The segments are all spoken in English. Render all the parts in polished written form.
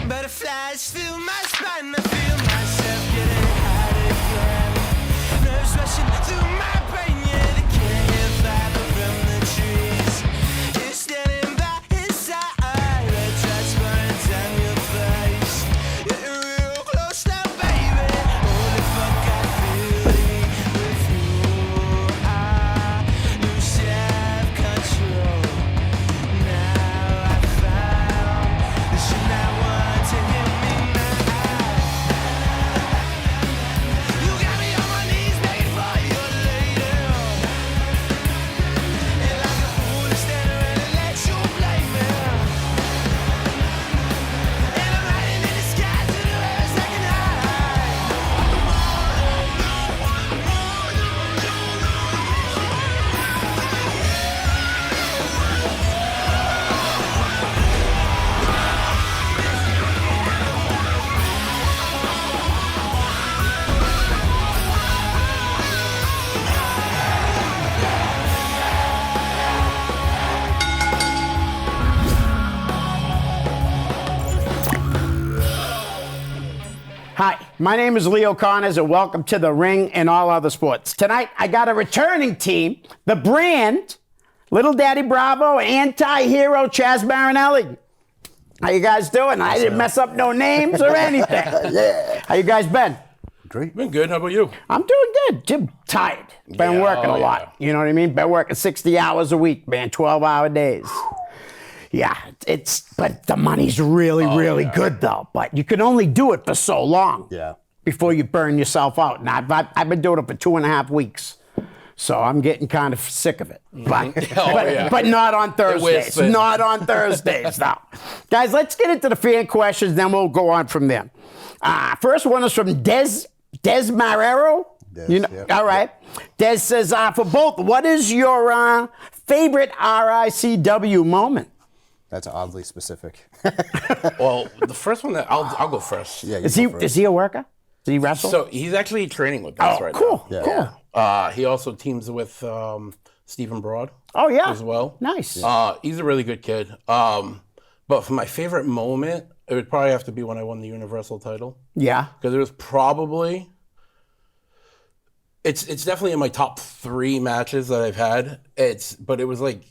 Butterflies fill my spine, I feel myself getting hot again. Nerves rushing through my brain, yeah, they can't hear fire from the trees. You're standing by his side, red drops burning down your face. Getting real close now, baby. Holy fuck, I feel it with you. I lose self-control. Now I found that you're not one to hear me now. You got me on my knees begging for your lady. And like a fool to stand around and let you blame me. And I'm riding in the sky to the heavens like an Hi, my name is Leo Connors, and welcome to The Ring and All Other Sports. Tonight, I got a returning team, the brand, Little Daddy Bravo, anti-hero Chaz Marinelli. How you guys doing? I didn't mess up no names or anything. Yeah. How you guys been? Great. Been good. How about you? I'm doing good. Jim, tired. Been Yeah, working a oh, lot. yeah. You know what I mean? Been working 60 hours a week, man, 12-hour days. Yeah, but the money's really good though. But you can only do it for so long. Yeah. Before you burn yourself out. And I've been doing it for 2.5 weeks. So I'm getting kind of sick of it. But not on Thursdays. Not on Thursdays, no. Guys, let's get into the fan questions, then we'll go on from there. First one is from Des Marrero. You know, yep. all right. Des says, for both, what is your favorite RICW moment? That's oddly specific. Well, the first one that I'll go first. Yeah. Is he a worker? Does he wrestle? So he's actually training with us right cool. now. Yeah. Cool. He also teams with Stephen Broad. Oh, yeah. As well. Nice. He's a really good kid. But for my favorite moment, it would probably have to be when I won the Universal title. Yeah. Because it was probably, it's definitely in my top 3 matches that I've had. But it was like,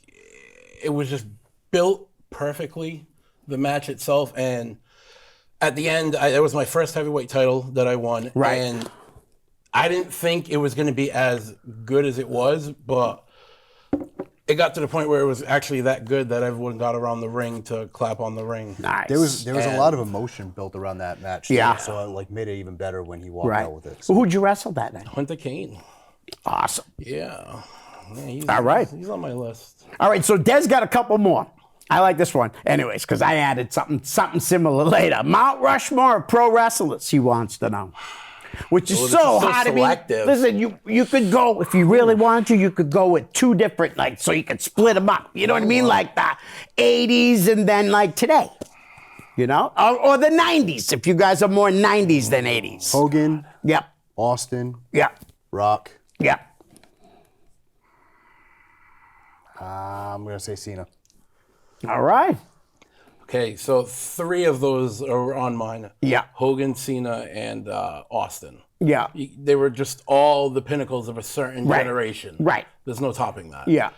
it was just built perfectly, the match itself. And at the end, it was my first heavyweight title that I won. Right. And I didn't think it was going to be as good as it was, but it got to the point where it was actually that good that everyone got around the ring to clap on the ring. Nice. There was a lot of emotion built around that match. Yeah. Too, so it like made it even better when he walked Right. out with it. Well, who'd you wrestle that night? Hunter Kane. Awesome. Yeah. He's, All right. He's on my list. All right, so Des got a couple more. I like this one. Anyways, because I added something similar later. Mount Rushmore of pro wrestlers, he wants to know. Which is Well, this so is so hard to be. selective. Listen, you could go, if you really wanted to, you could go with 2 different, like, so you could split them up. You know what I mean? Like the 80s and then like today. You know? Or the 90s, if you guys are more 90s than 80s. Hogan, Yep. Austin, Yep. Rock. Yep. I'm gonna say Cena. All right. Okay, so 3 of those are on mine. Yeah. Hogan, Cena, and Austin. Yeah. They were just all the pinnacles of a certain Right. generation. Right. There's no topping that. Yeah.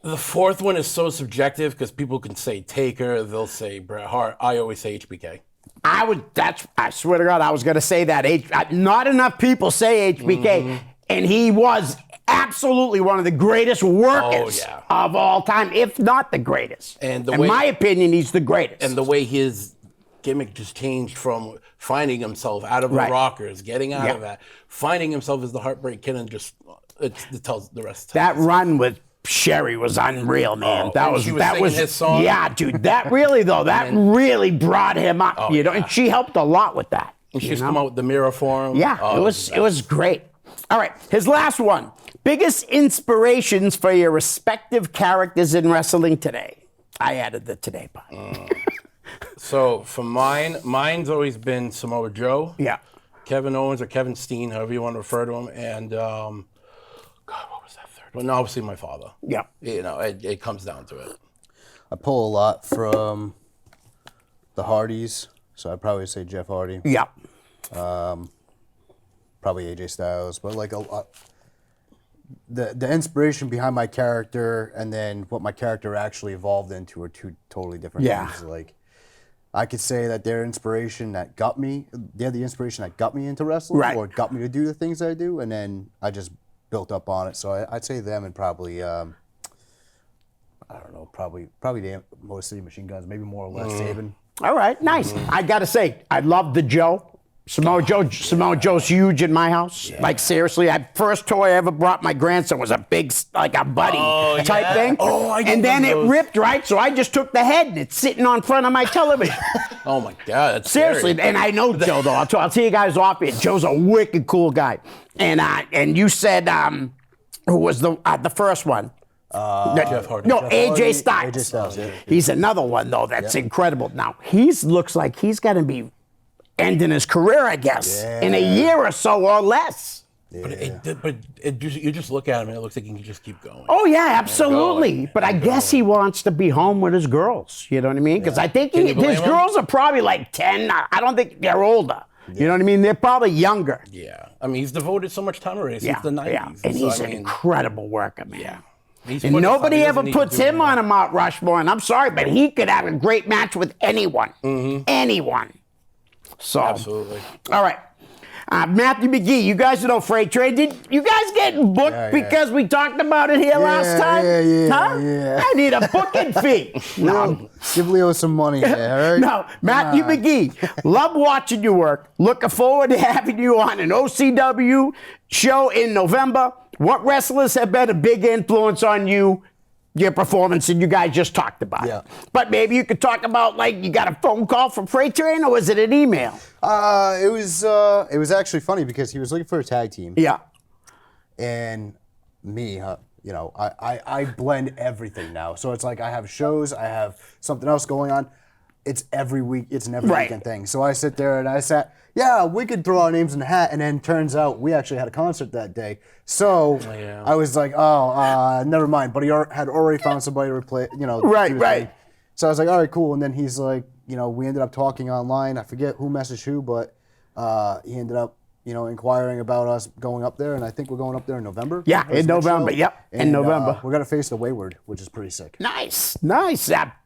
The 4th one is so subjective because people can say Taker, they'll say Bret Hart. I always say HBK. I swear to God, I was going to say that. Not enough people say HBK, and he was absolutely one of the greatest workers of all time, if not the greatest. And in my opinion, he's the greatest. And the way his gimmick just changed from finding himself out of the Rockers, getting out of that, finding himself as the Heartbreak Kid, and just it tells the rest. That run with Sherry was unreal, man. That was his song. Yeah, dude. That really though, that really brought him up. You know, and she helped a lot with that. And she used to come out with the mirror for him. Yeah, it was great. All right, his last one. Biggest inspirations for your respective characters in wrestling today. I added the today part. So for mine's always been Samoa Joe. Yeah. Kevin Owens or Kevin Steen, however you want to refer to him, and God, what was that third one? No, obviously my father. Yeah. You know, it comes down to it. I pull a lot from the Hardys. So I'd probably say Jeff Hardy. Yeah. Probably AJ Styles, but like the inspiration behind my character and then what my character actually evolved into are two totally different things. Like I could say that they're the inspiration that got me into wrestling, Right. or got me to do the things I do, and then I just built up on it. So I'd say them, and probably I don't know, probably the Motor City Machine Guns, maybe more or less Saban. All right, nice. I gotta say, I love the Joe. Samoa Joe's huge in my house. Yeah. Like seriously, first toy I ever brought my grandson was a big, like a buddy type thing. Oh, I and then it ripped, right? So I just took the head and it's sitting on front of my television. Oh my God, that's seriously. scary. And I know Joe though. I'll tell you guys off here. Joe's a wicked cool guy. And you said who was the first one? Jeff Hardy. No, Jeff AJ Hardy, Styles. AJ Styles, yeah. He's another one though that's incredible. Now looks like he's gonna be ending his career, I guess, in a year or so or less. Yeah. But you just look at him and it looks like he can just keep going. Oh yeah, absolutely. But I guess he wants to be home with his girls. You know what I mean? Because I think Can you blame his him? girls are probably like 10. I don't think they're older. You know what I mean? They're probably younger. Yeah. I mean, he's devoted so much time already since the 90s. Yeah. And So, he's an incredible worker, man. Yeah. He's And put his nobody time. He ever doesn't need to puts do him anything. on a Mount Rushmore, and I'm sorry, but he could have a great match with anyone. Mm-hmm. Anyone. So, Absolutely. all right. Matthew McGee, you guys know Freight Train. Did you guys get booked Yeah. because we talked about it here last time? Yeah. I need a booking fee. No, Give Leo some money there, all right? no, Matthew McGee, love watching you work. Looking forward to having you on an OCW show in November. What wrestlers have been a big influence on you? Your performance, and you guys just talked about it. But maybe you could talk about, like, you got a phone call from Freight Train, or was it an email? It was actually funny because he was looking for a tag team. Yeah. And me, you know, I blend everything now. So it's like I have shows, I have something else going on. It's every week, it's an every weekend thing. So I sit there and I sat, we could throw our names in the hat, and then turns out we actually had a concert that day. So I was like, never mind. But he had already found somebody to replace, you know. Right. So I was like, all right, cool. And then he's like, you know, we ended up talking online. I forget who messaged who, but he ended up, you know, inquiring about us going up there, and I think we're going up there in November. Yeah, in November. Show. Yep, in And, November. We're gonna face the Wayward, which is pretty sick. Nice.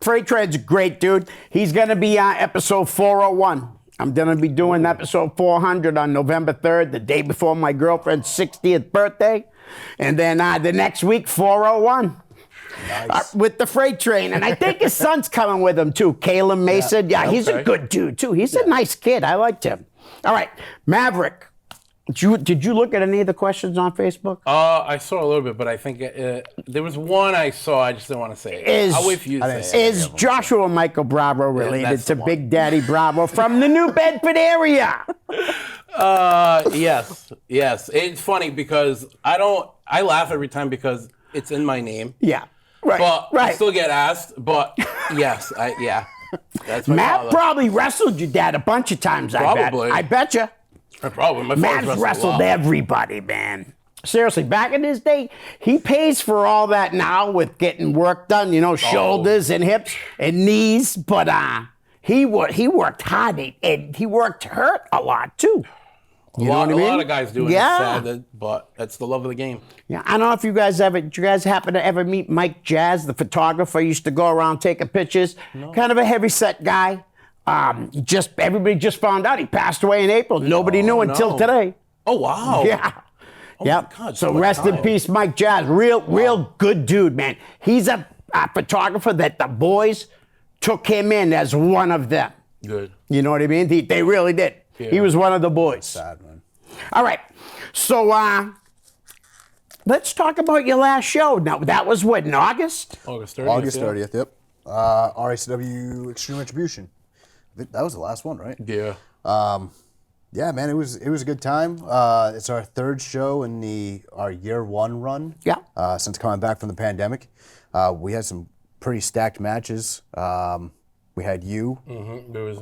Freight Train's a great dude. He's going to be on episode 401. I'm going to be doing episode 400 on November 3rd, the day before my girlfriend's 60th birthday. And then the next week, 401. Nice. With the Freight Train. And I think his son's coming with him, too. Caleb Mason. Yeah, he's a good dude, too. He's a nice kid. I liked him. All right. Maverick. Did you look at any of the questions on Facebook? I saw a little bit, but I think there was one I saw. I just didn't want to say it. I'll wait for you to say it. Is Joshua Michael Bravo related that's to the one. Big Daddy Bravo from the New Bedford area? Yes. It's funny because I laugh every time because it's in my name. Yeah. Right. But I right. still get asked, but yes, That's my Matt father. probably wrestled your dad a bunch of times, Probably. I bet you. Probably. My Matt's father's wrestled everybody, man. Seriously, back in his day, he pays for all that now with getting work done, you know, shoulders and hips and knees. But he worked hard and he worked hurt a lot too. You know what I mean? A lot of guys do it. Yeah. It's sad, but that's the love of the game. Yeah, I don't know if did you guys happen to ever meet Mike Chaz, the photographer? He used to go around taking pictures. No. Kind of a heavyset guy. Everybody just found out he passed away in April. Nobody knew until today. Oh wow! Yeah. Oh yep. my God, so rest in peace, Mike Chaz. Real good dude, man. He's a photographer that the boys took him in as one of them. Good. You know what I mean? They really did. Yeah. He was one of the boys. Sad, man. All right. So let's talk about your last show. Now, that was what, in August? August 30th. August 30th, yep. RACW Extreme Retribution. That was the last one, right? Yeah. Yeah, man, it was a good time. It's our third show in our year one run. Yeah. Since coming back from the pandemic, we had some pretty stacked matches. We had you,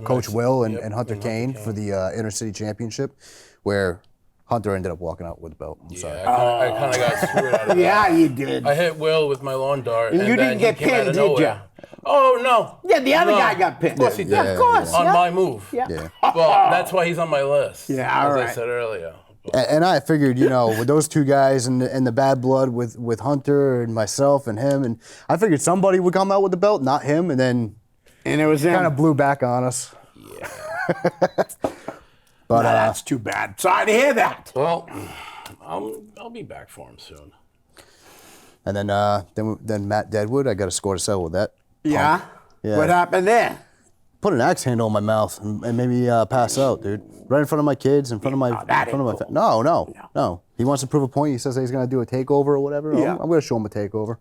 Coach Will, and Hunter Kane for the Intercity Championship, where Hunter ended up walking out with the belt. I'm sorry. I kind of got screwed out of that. Yeah, you did. I hit Will with my lawn dart. And you didn't then get he came out pinned, of did nowhere. Oh, no. Yeah, the other No. guy got pinned. Of course he did. Yeah, of course. On yeah. my move. Yeah. Well, that's why he's on my list. Yeah, all as right. I said earlier. And I figured, with those two guys and the bad blood with Hunter and myself and him, and I figured somebody would come out with the belt, not him, and then And it was him. kind of blew back on us. Yeah. But that's too bad. Sorry to hear that. Well, I'll be back for him soon. and then Matt Deadwood, I got a score to settle with that. Yeah? Yeah. What happened there? Put an axe handle in my mouth and made me pass out, dude. Right in front of my kids, in front of my, that in front of my. ain't cool. No. He wants to prove a point. He says he's gonna do a takeover or whatever. Yeah. I'm gonna show him a takeover.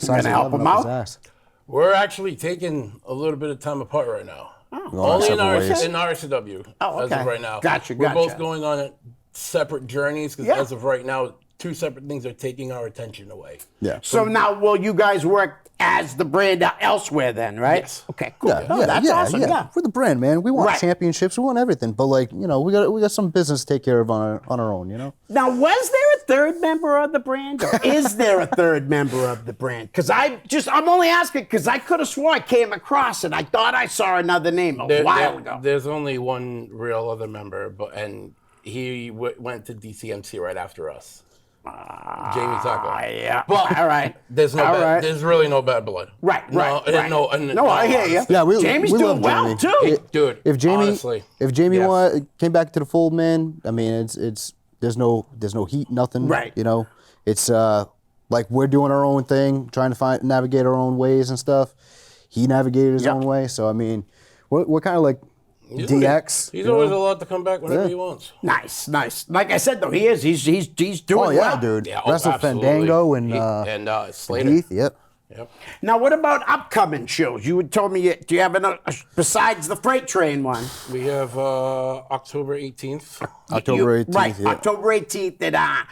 gonna help 11 him up his out? ass. We're actually taking a little bit of time apart right now. Going our Only in, separate ways. RCW Oh, as okay. of right now. Gotcha, We're both gotcha. going on separate journeys because Yeah. as of right now, two separate things are taking our attention away. Yeah. So now, will you guys work as the brand elsewhere then, right? Yes. Okay, cool. Yeah, Oh, that's awesome. Yeah. We're the brand, man. We want Right. championships. We want everything. But we got some business to take care of on our own. Now, was there a third member of the brand, or is there a third member of the brand? Because I'm only asking because I could have swore I came across it. I thought I saw another name a while ago. There's only one real other member, and he went to DCMC right after us. Jamie Tucker. Yeah. But all right. There's no All bad, right. There's really no bad blood. Right. No, Right. no, I hear you. Yeah, Jamie's we doing love well Jamie. too. Dude, If Jamie, honestly, yes. Came back to the fold, man. I mean, it's there's no heat, nothing. Right. It's like we're doing our own thing, trying to navigate our own ways and stuff. He navigated his Yep. own way, so I mean, we're kind of like DX. He's you always know? allowed to come back whenever Yeah. he wants. Nice. Like I said, though, he is. He's doing Oh yeah, well. dude. Yeah, Wrestle absolutely. Fandango and Slater. Heath. Yep. Yep. Now, what about upcoming shows? You had told me, do you have besides the Freight Train one? We have October 18th. October 18th. Right, yeah. October 18th, that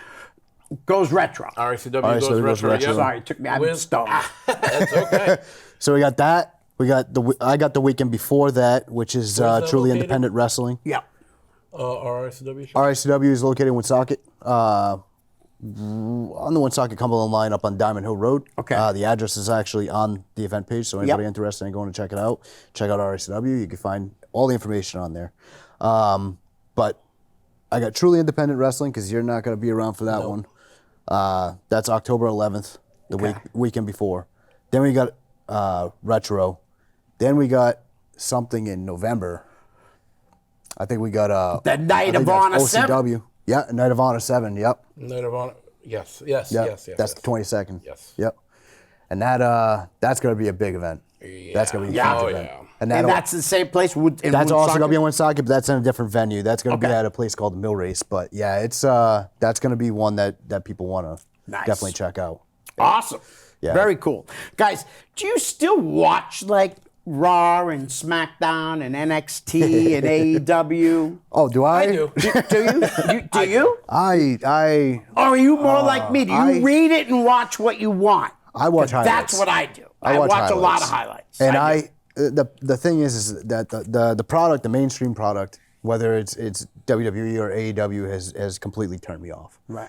goes retro. RCW RCW goes goes retro. retro. Yep. Sorry, it took me out of With- stone. That's okay. So we got that. I got the weekend before that, which is Where's that Truly located? Independent Wrestling. Yeah. Our RCW show. RICW is located in Woonsocket, on the Woonsocket Cumberland line up on Diamond Hill Road. Okay. The address is actually on the event page, so anybody Yep. interested in going to check it out, check out RICW. You can find all the information on there. But I got Truly Independent Wrestling because you're not going to be around for that one. That's October 11th, the weekend before. Then we got Retro. Then we got something in November. I think we got The Night of Honor 7? OCW. Yeah, Night of Honor 7. Yep. Night of Honor. Yes. Yep. That's Yes. the 22nd. Yes. Yep. And that's going to be a big event. That's going to be a Yeah. huge Oh, event. yeah. And And that's the same place. that's also going to be in Woonsocket, but that's in a different venue. That's going to be Okay. at a place called the Mill Race. But yeah, it's that's going to be one that people want to Nice. definitely check out. Awesome. Yeah. Very cool. Guys, do you still watch like Raw and SmackDown and NXT and AEW? Oh, do I? I do. Do you? Do you? I Or are you more like me? Do you I- read it and watch what you want? I watch 'Cause highlights. That's what I do. I I watch watch a lot highlights. of highlights. And do. the thing is that the product, the mainstream product, whether it's WWE or AEW, has completely turned me off. Right.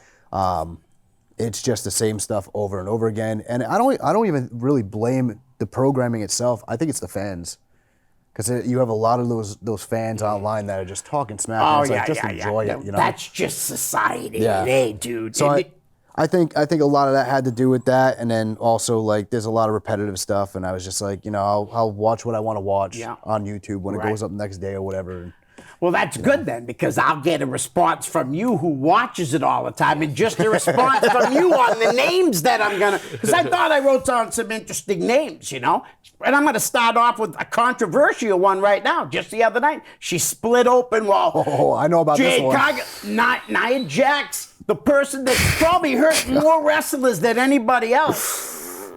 It's just the same stuff over and over again, and I don't even really blame the programming itself. I think it's the fans, because you have a lot of those fans online that are just talking smack. Oh, and it's yeah, like, just yeah, enjoy yeah. it, you know. That's just society Yeah. today, dude. So And I think a lot of that had to do with that, and then also like there's a lot of repetitive stuff, and I was just like, I'll watch what I want to watch Yeah. on YouTube when Right. it goes up next day or whatever. well, that's good then, because I'll get a response from you who watches it all the time, and just a response from you on the names that I'm gonna. Because I thought I wrote down some interesting names, and I'm gonna start off with a controversial one right now. Just the other night, she split open while. Oh, I know about this one. Nia Jax, the person that probably hurt more wrestlers than anybody else.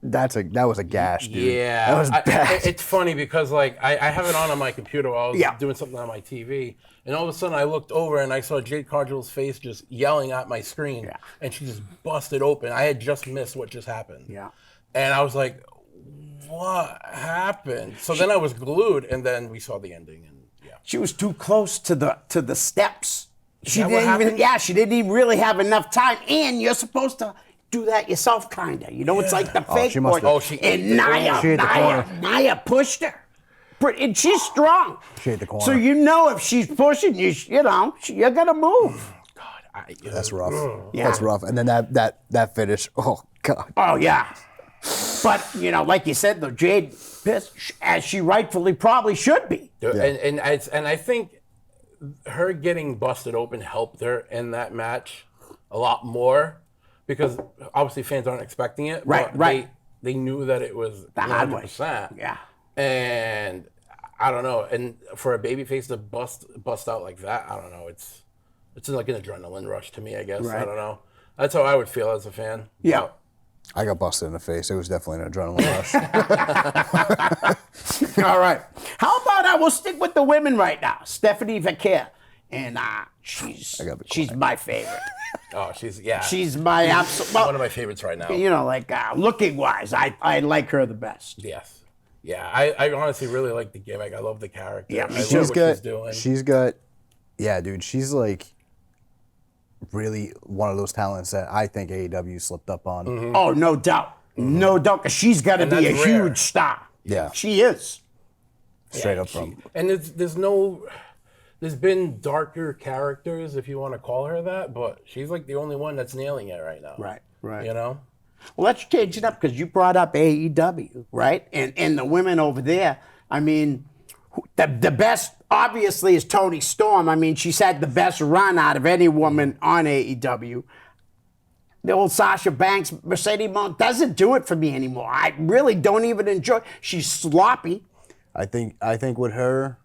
That was a gash, dude. Yeah, That was bad. it's funny because like I have it on my computer while I was Yeah. doing something on my TV, and all of a sudden I looked over and I saw Jade Cargill's face just yelling at my screen, Yeah. and she just busted open. I had just missed what just happened. Yeah. And I was like, "What happened?" So then I was glued, and then we saw the ending, and yeah. She was too close to the steps. She that what didn't even. happened? Yeah, she didn't even really have enough time. And you're supposed to do that yourself, kinda. You know, it's like the fake she must push. have- she- And she hit the corner. Naya pushed her. And she's strong. She hit the corner. So you know if she's pushing you, you know, you're gonna move. That's rough. Yeah. That's rough. And then that finish. Oh God. Oh yeah. But you know, like you said, though, Jade pissed as she rightfully probably should be. And I think her getting busted open helped her in that match a lot more because obviously fans aren't expecting it. Right, but right. They knew that it was The hard way. 100%. Yeah. And I don't know. And for a babyface to bust out like that, I don't know. It's like an adrenaline rush to me, I guess. Right. I don't know. That's how I would feel as a fan. Yeah. I got busted in the face. It was definitely an adrenaline rush. All right. How about we'll stick with the women right now. Stephanie Vaquer. And she's my favorite. Oh, she's my absolute. one of my favorites right now. You know, like looking wise, I like her the best. Yes. Yeah, I honestly really like the gimmick. I love the character. Yeah, I love she's what got, she's doing. She's got, yeah, dude. She's like really one of those talents that I think AEW slipped up on. Mm-hmm. Oh, no doubt. No doubt. 'Cause she's got to And be a that's rare. huge star. Yeah. She is. Straight up from. And there's been darker characters, if you want to call her that, but she's like the only one that's nailing it right now. Right. You know? Well, let's change it up because you brought up AEW, right? And the women over there, I mean, the best obviously is Toni Storm. I mean, she's had the best run out of any woman on AEW. The old Sasha Banks, Mercedes Moné doesn't do it for me anymore. I really don't even enjoy. She's sloppy. I think with her,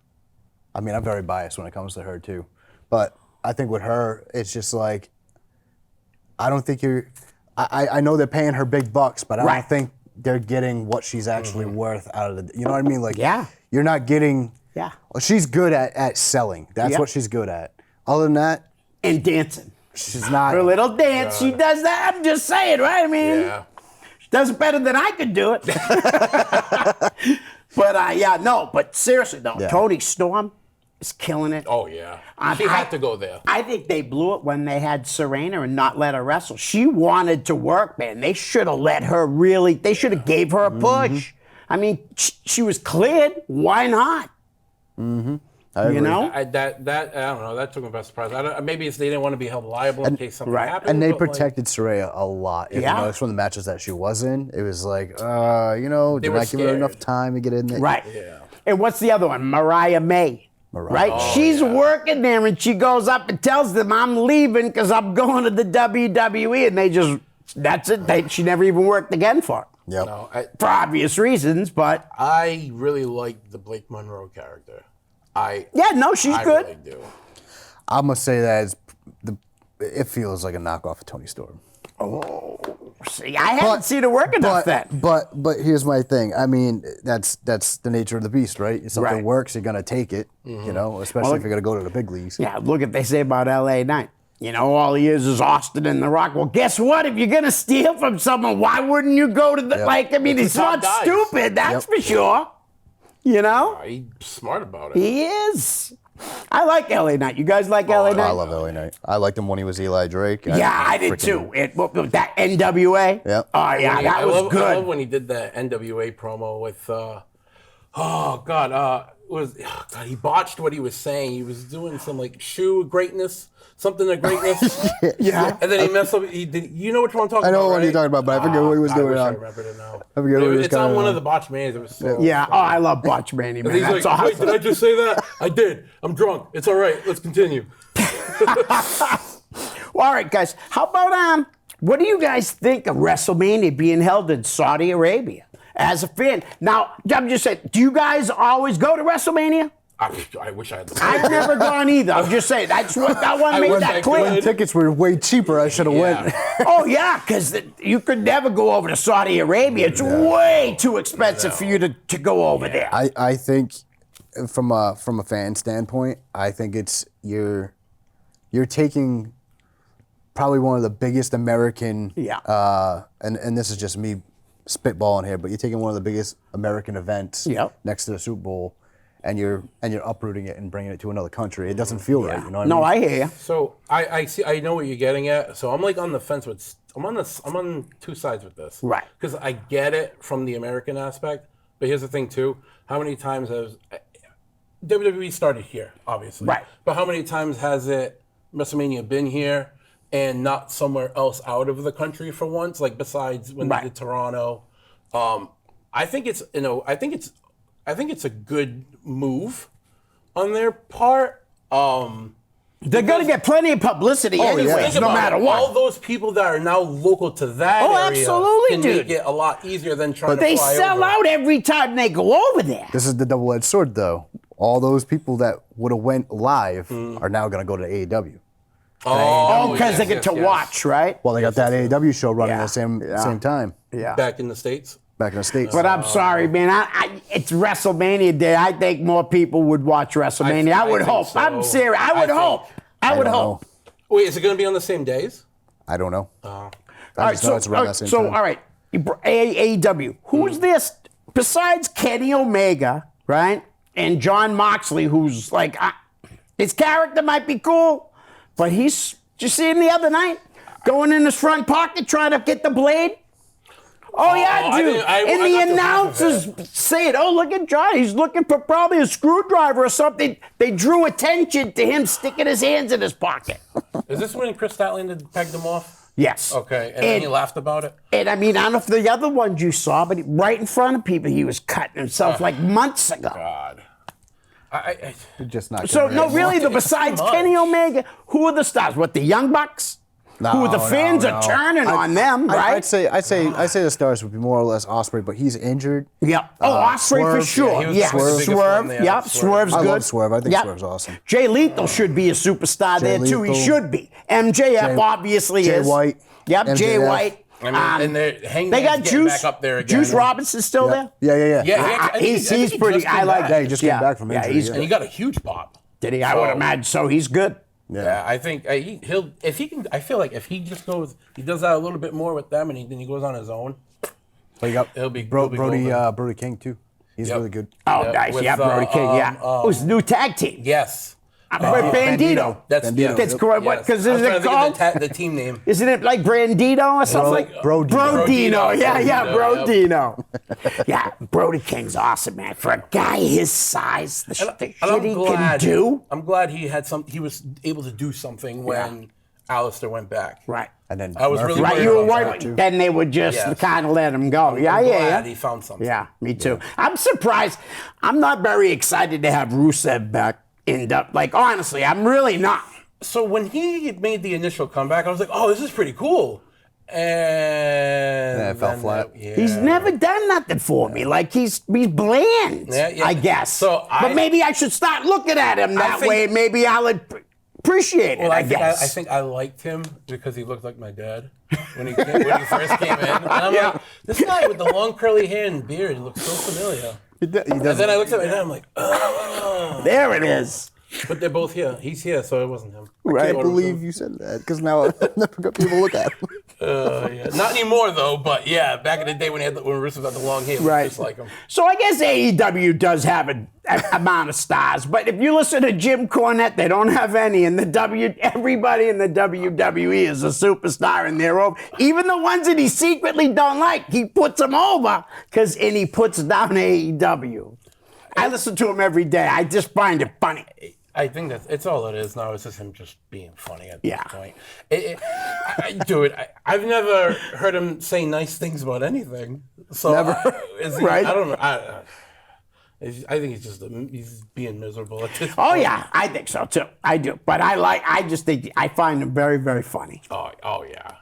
I mean, I'm very biased when it comes to her too, but I think with her, it's just like, I don't think you're. I know they're paying her big bucks, but I Right. don't think they're getting what she's actually worth out of the. You know what I mean? Like, Yeah. you're not getting. Yeah. Well, she's good at selling. That's Yeah. what she's good at. Other than that, And dancing. she's not. Her little dance, she does that. I'm just saying, right? I mean, Yeah. she does it better than I could do it. But seriously though, Yeah. Toni Storm is killing it. Oh, yeah. She I- had to go there. I think they blew it when they had Serena and not let her wrestle. She wanted to work, man. They should have let her really. They should have gave her a push. I mean, she was cleared. Why not? I agree. You know. I don't know. That took me by surprise. Maybe it's they didn't want to be held liable in case something right. happened. And they but, like, protected Saraya a lot. If Yeah. you notice from the matches that she was in, it was like, did not give her scared. enough time to get in there. Right. Yeah. And what's the other one? Mariah May. Right? She's working there and she goes up and tells them, I'm leaving because I'm going to the WWE. And they just, that's it. She never even worked again for it. Yep. No, For obvious reasons, but I really like the Blake Monroe character. she's I good. really do. I'm gonna say that it feels like a knockoff of Toni Storm. See, I haven't seen her work enough then. But here's my thing. I mean, that's the nature of the beast, right? If something Right. works, you're gonna take it. You know, especially if you're gonna go to the big leagues. Yeah, look at they say about LA Knight. You know, all he is Austin and The Rock. Well, guess what? If you're gonna steal from someone, why wouldn't you go to the I mean, he's the top not guys. stupid, that's for sure. You know? He's smart about it. He is. I like LA Knight. You guys like LA Knight? I love LA Knight. I liked him when he was Eli Drake. Yeah, I did too. That NWA. Yep. Oh yeah, that was I love good. when he did the NWA promo with, he botched what he was saying. He was doing some like shoe greatness, something of greatness. Yeah. And then he messed up. You know which one I'm talking about? I know what right? you're talking about, but I forget what he was I doing. wish I on. remembered it now. I forget what he was It's on kinda one on. of the botch mans. It was so. Yeah. Oh, I love Butch Manny, man. He's That's like, wait, awesome. did I just say that? I did. I'm drunk. It's all right. Let's continue. Well, all right, guys. How about what do you guys think of WrestleMania being held in Saudi Arabia? As a fan, now I'm just saying, do you guys always go to WrestleMania? I wish I had the I've never gone either. I'm just saying. I want to make wish that I clear. could. Tickets were way cheaper. I should have went. Oh yeah, because you could never go over to Saudi Arabia. It's way too expensive for you to go over there. I think from a fan standpoint, I think it's you're taking probably one of the biggest American and this is just me spitballing here, but you're taking one of the biggest American events next to the Super Bowl and you're uprooting it and bringing it to another country. It doesn't feel right, you know what I mean? No, I hear you. So I see. I know what you're getting at. So I'm like on the fence with I'm on two sides with this. Right. Because I get it from the American aspect, but here's the thing too: how many times has WWE started here, obviously, right? But how many times has WrestleMania been here and not somewhere else out of the country for once? Like besides when they did Toronto. I think it's a good move on their part. They're going to get plenty of publicity anyways, no matter what. All those people that are now local to that area absolutely, can make it a lot easier than trying to fly over. They sell out every time they go over there. This is the double-edged sword, though. All those people that would have went live are now going to go to AEW. Oh, because they get to watch, right? Well, they got that AEW show running at the same time. Yeah. Back in the States? Back in the States. But I'm sorry, man. It's WrestleMania Day. I think more people would watch WrestleMania. I would hope. So. I'm serious. I would hope. I would hope. Wait, is it going to be on the same days? I don't know. All right, so all right, AEW. Who's this besides Kenny Omega, right? And John Moxley, who's like, his character might be cool, but he's. Did you see him the other night going in his front pocket trying to get the blade? Oh, yeah, dude. And the announcers say it. Oh, look at John. He's looking for probably a screwdriver or something. They drew attention to him sticking his hands in his pocket. Is this when Chris Statlander pegged him off? Yes. Okay. And then he laughed about it? And I mean, I don't know if the other ones you saw, but right in front of people, he was cutting himself like months ago. God. Just not. So, no, really, besides Kenny Omega, who are the stars? What, the Young Bucks? Who the fans are turning on them, right? I'd say the stars would be more or less Ospreay, but he's injured. Yeah. Ospreay for sure. Yeah. Swerve. Yep. Swerve's good. I love Swerve. I think Swerve's awesome. Jay Lethal should be a superstar there too. He should be. MJF obviously is. Jay White. Yep. MJF. Jay White. I mean, and they got Juice back up there again. Juice Robinson's still there. Yeah. He's pretty. I like that. He just came back from injury. And he got a huge pop. Did he? I would imagine so. He's good. Yeah, I think he'll if he can. I feel like if he just goes, he does that a little bit more with them, and then he goes on his own. He'll be Brody King too. He's really good. Oh, nice. Brody King. Who's the new tag team? Yes. Bandito. That's correct. What? Because is it called the team name? Isn't it like Brandito or something like Brodino? Yeah, Brodino. Yeah, Brody King's awesome, man. For a guy his size, the shit he can do. I'm glad he had some. He was able to do something when Alistair went back. Right. And then I was really worried you were about worried. Then they would just kind of let him go. I'm glad he found something. Yeah, me too. I'm surprised. I'm not very excited to have Rusev back. Like, honestly, I'm really not. So when he made the initial comeback, I was like, oh, this is pretty cool. And it fell flat. He's never done nothing for me. Like, he's bland, I guess. But maybe I should start looking at him that way. Maybe I'll appreciate it, well, I guess. I think I liked him because he looked like my dad when he first came in. And I'm like, this guy with the long curly hair and beard, he looks so familiar. And then I looked at my dad, I'm like, oh. There it is. But they're both here. He's here, so it wasn't him. I can't believe you said that, because now I've never got people to look at him. Not anymore, though, but yeah, back in the day when Rusev got the long hair, it was just like him. So I guess AEW does have an amount of stars, but if you listen to Jim Cornette, they don't have any, and everybody in the WWE is a superstar in their own. Even the ones that he secretly don't like, he puts them over, and he puts down AEW. I listen to him every day. I just find it funny. I think it's all it is now. It's just him just being funny at this point. I've never heard him say nice things about anything. So never. Right? I don't know. I think he's being miserable at this point. Oh yeah, I think so too. I do, but I just think I find him very, very funny. Oh yeah.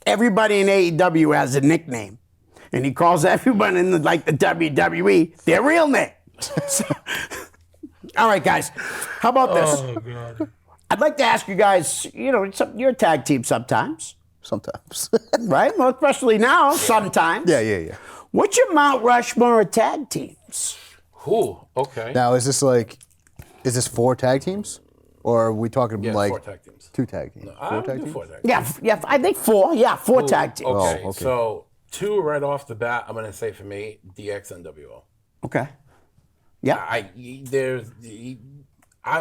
Everybody in AEW has a nickname, and he calls everyone in the WWE their real name. All right, guys. How about this? Oh, God. I'd like to ask you guys, you're a tag team sometimes. Sometimes. Right? Well, especially now, sometimes. Yeah. What's your Mount Rushmore of tag teams? Ooh, okay. Now, is this 4 tag teams? Or are we talking 4 tag teams. 2 tag teams? No, 4 tag teams? 4 tag teams. Yeah, I think 4. Yeah, 4 tag teams. Okay, so 2 right off the bat, I'm going to say for me, DX and WO. Okay. Yeah.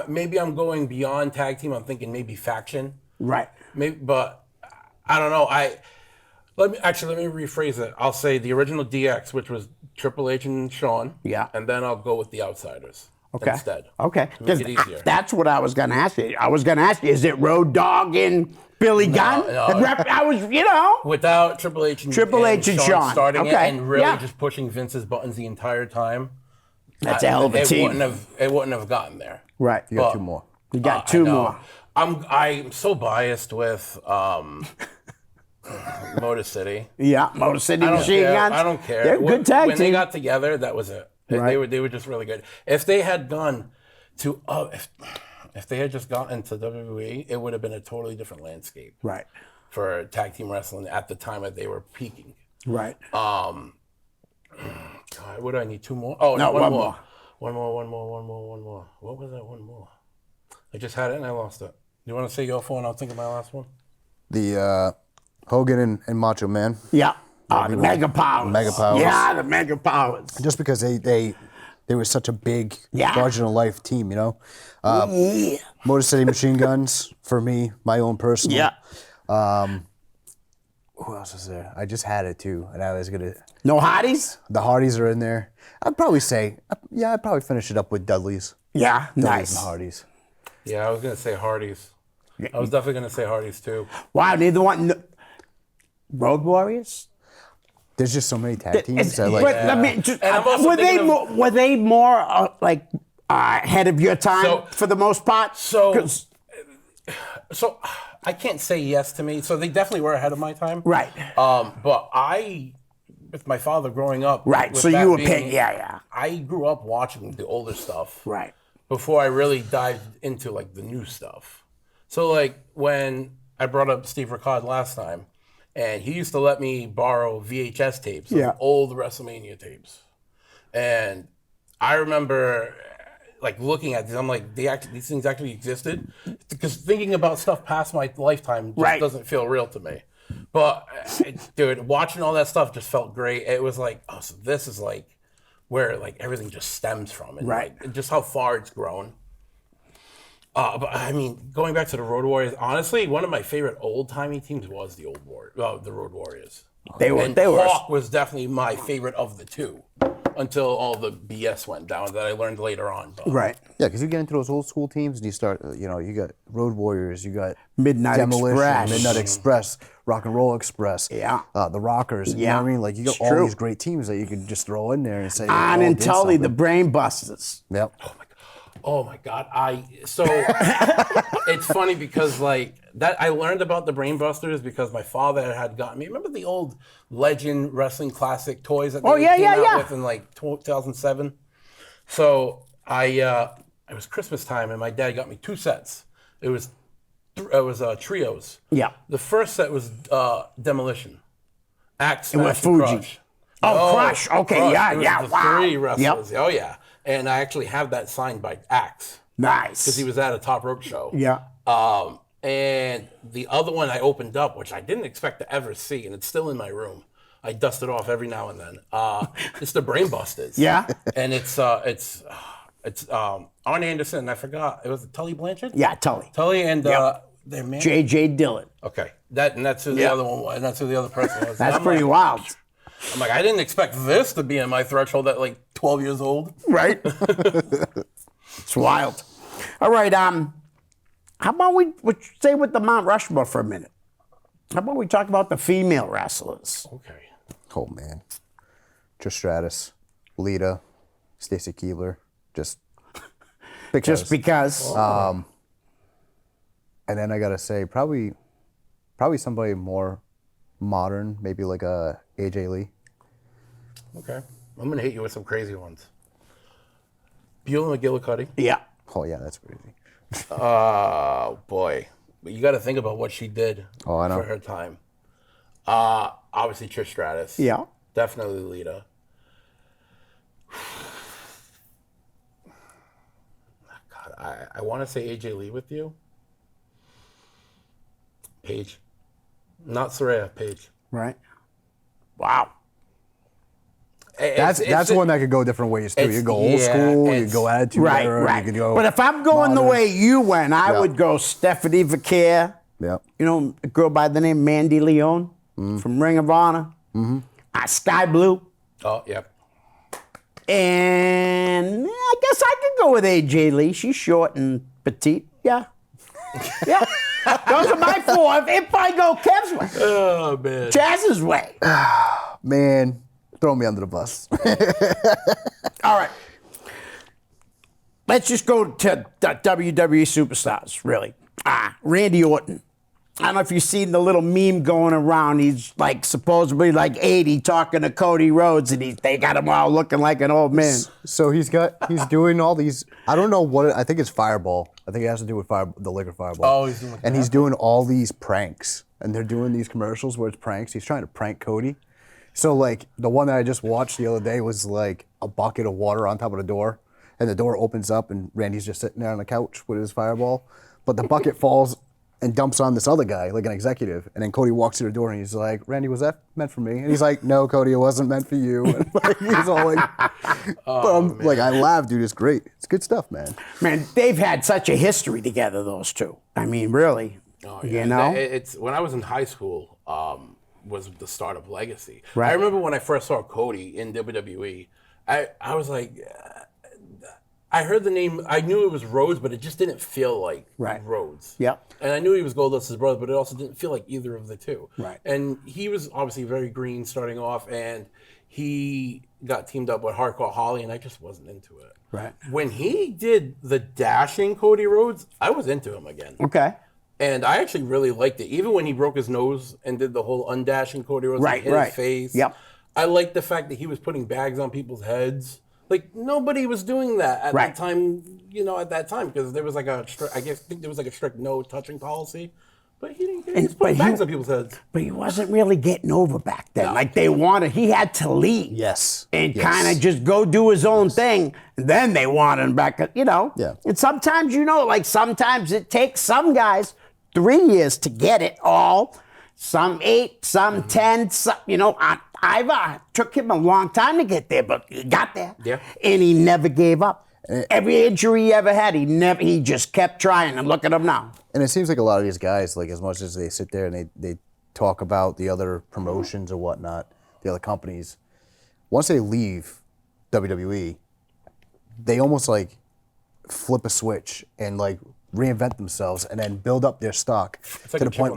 Maybe I'm going beyond tag team. I'm thinking maybe faction. Right. Maybe, but I don't know. Let me rephrase it. I'll say the original DX, which was Triple H and Shawn. Yeah. And then I'll go with the Outsiders instead. Okay. To make it easier. That's what I was going to ask you. I was going to ask you, is it Road Dogg and Billy Gunn? No. I was, Without Triple H and Shawn starting it and really just pushing Vince's buttons the entire time. That's a hell of a team. It wouldn't have gotten there. Right. You got two more. You got two more. I'm so biased with Motor City. Yeah, Motor City Machine Guns. I don't care. They're a good tag when team. they got together, that was it. Right. They were just really good. If they had gone to if they had just gotten to WWE, it would have been a totally different landscape. Right. For tag team wrestling at the time that they were peaking. Right. God, what do I need? Two more? Oh, no, one more. more. One more. What was that one more? I just had it and I lost it. You want to say your phone? I'll think of my last one. The Hogan and Macho Man. Yeah. The Mega Powers. Mega Powers. Yeah, the Mega Powers. Just because they were such a big, larger than life team, you know. Motor City Machine Guns for me, my own personal. Yeah. Who else is there? I just had it too, and I was gonna. No Hardys? The Hardys are in there. I'd probably say, I'd probably finish it up with Dudley's. Yeah, Dudley's nice. and Hardys. Yeah, I was gonna say Hardys. I was definitely gonna say Hardys too. Wow, neither one. Road Warriors? There's just so many tag teams that But let me just, And I'm also were they more like ahead of your time for the most part? So I can't say yes to me. So they definitely were ahead of my time. Right. But with my father growing up. Right. with So that you were being- yeah. I grew up watching the older stuff. Right. Before I really dived into like the new stuff. So like when I brought up Steve Ricard last time, and he used to let me borrow VHS tapes of old WrestleMania tapes. And I remember like looking at these, I'm like, these things actually existed? Because thinking about stuff past my lifetime just doesn't feel real to me. But dude, watching all that stuff just felt great. It was like, oh, so this is like where like everything just stems from, and like, just how far it's grown. But I mean, going back to the Road Warriors, honestly, one of my favorite old-timey teams was the Road Warriors. They were. Hawk was definitely my favorite of the two, until all the BS went down that I learned later on. But. Right. Yeah, because you get into those old school teams and you start, you got Road Warriors, you got Midnight Demolition, Express. Midnight Express, Rock and Roll Express, the Rockers. You know what I mean? Like you got all these great teams that you could just throw in there and say. On and Tully, the Brain Busters. Yep. Oh my God! So it's funny because like that I learned about the Brain Busters because my father had gotten me. Remember the old Legend Wrestling Classic toys that they came out with in like 2007? So it was Christmas time and my dad got me two sets. It was trios. Yeah. The first set was Demolition, Axe, It was Smash, and Fuji. Crush. Crush. Okay, It was the wow. three wrestlers. Oh yeah. And I actually have that signed by Axe. Nice. Because he was at a Top Rope show. Yeah. And the other one I opened up, which I didn't expect to ever see, and it's still in my room. I dust it off every now and then. It's the Brain Busters. Yeah. And it's Arn Anderson. And I forgot. It was Tully Blanchard. Yeah, Tully. Tully and their man. J.J. Dillon. Okay. That's who the other one was. And that's who the other person was. That's I'm pretty wild. I'm like, I didn't expect this to be in my threshold at like 12 years old. Right? It's wild. All right, how about we stay with the Mount Rushmore for a minute? How about we talk about the female wrestlers? Okay. Oh man, Trish Stratus, Lita, Stacy Keibler, just because. And then I gotta say, probably somebody more modern, maybe like a AJ Lee. Okay. I'm going to hit you with some crazy ones. Beulah McGillicuddy. Yeah. Oh yeah, that's crazy. Oh, boy. But you got to think about what she did I know. for her time. Obviously, Trish Stratus. Yeah. Definitely Lita. God, I want to say AJ Lee with you. Paige. Not Saraya, Paige. Right. Wow. That's one that could go different ways too. You go old school, you go attitude era, Right. you could go. But if I'm going the way you went, I would go Stephanie Vaquer. Yeah. You know, a girl by the name Mandy Leon. from Ring of Honor. Sky Blue. Oh, yep. And I guess I could go with AJ Lee. She's short and petite. Yeah. Yeah. Those are my 4. If I go Kev's way. Oh, man. Chaz's way. Man, throw me under the bus. All right. Let's just go to the WWE superstars, really. Randy Orton. I don't know if you've seen the little meme going around. He's like supposedly like 80 talking to Cody Rhodes, and they got him all looking like an old man. So he's doing all these, I don't know what, I think it's Fireball. I think it has to do with the liquor Fireball. Oh, he's doing and he's doing all these pranks. And they're doing these commercials where it's pranks. He's trying to prank Cody. So like the one that I just watched the other day was like a bucket of water on top of the door. And the door opens up and Randy's just sitting there on the couch with his Fireball. But the bucket falls and dumps on this other guy, like an executive. And then Cody walks through the door and he's like, Randy, was that meant for me? And he's like, no, Cody, it wasn't meant for you. And like, he's all like, like, I laugh, dude, it's great. It's good stuff, man. Man, they've had such a history together, those two. I mean, really. Oh, yeah. You know? It's when I was in high school, was the start of Legacy. Right. I remember when I first saw Cody in WWE, I was like, I heard the name, I knew it was Rhodes, but it just didn't feel like Rhodes. Yep. And I knew he was Goldust's brother, but it also didn't feel like either of the two. Right. And he was obviously very green starting off, and he got teamed up with Hardcore Holly, and I just wasn't into it. Right. When he did the dashing Cody Rhodes, I was into him again. Okay. And I actually really liked it. Even when he broke his nose and did the whole undashing Cody Rhodes, Right, hit right. his face. Yep. I liked the fact that he was putting bags on people's heads. Like, nobody was doing that at Right. that time, because there was like a strict no touching policy. But he was putting bags on people's heads. But he wasn't really getting over back then. No. Like he had to leave. Yes. And kind of just go do his own thing. And then they wanted him back, Yeah. And sometimes, sometimes it takes some guys 3 years to get it all. Some 8, some 10, some, Ivar took him a long time to get there, but he got there. Yeah. And he never gave up. Every injury he ever had, he just kept trying, and look at him now. And it seems like a lot of these guys, like as much as they sit there and they talk about the other promotions or whatnot, the other companies, once they leave WWE, they almost like flip a switch and like reinvent themselves and then build up their stock like to the point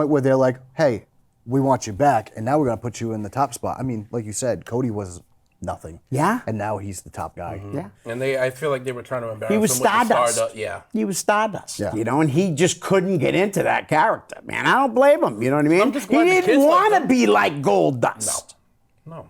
where they're like, hey, we want you back, and now we're gonna put you in the top spot. I mean, like you said, Cody was nothing. Yeah. And now he's the top guy. Mm-hmm. Yeah. And I feel like they were trying to embarrass him. He was with the Stardust. Yeah. He was Stardust. Yeah. And he just couldn't get into that character. Man, I don't blame him. You know what I mean? I'm just He glad the didn't kids want like to be like Goldust. No.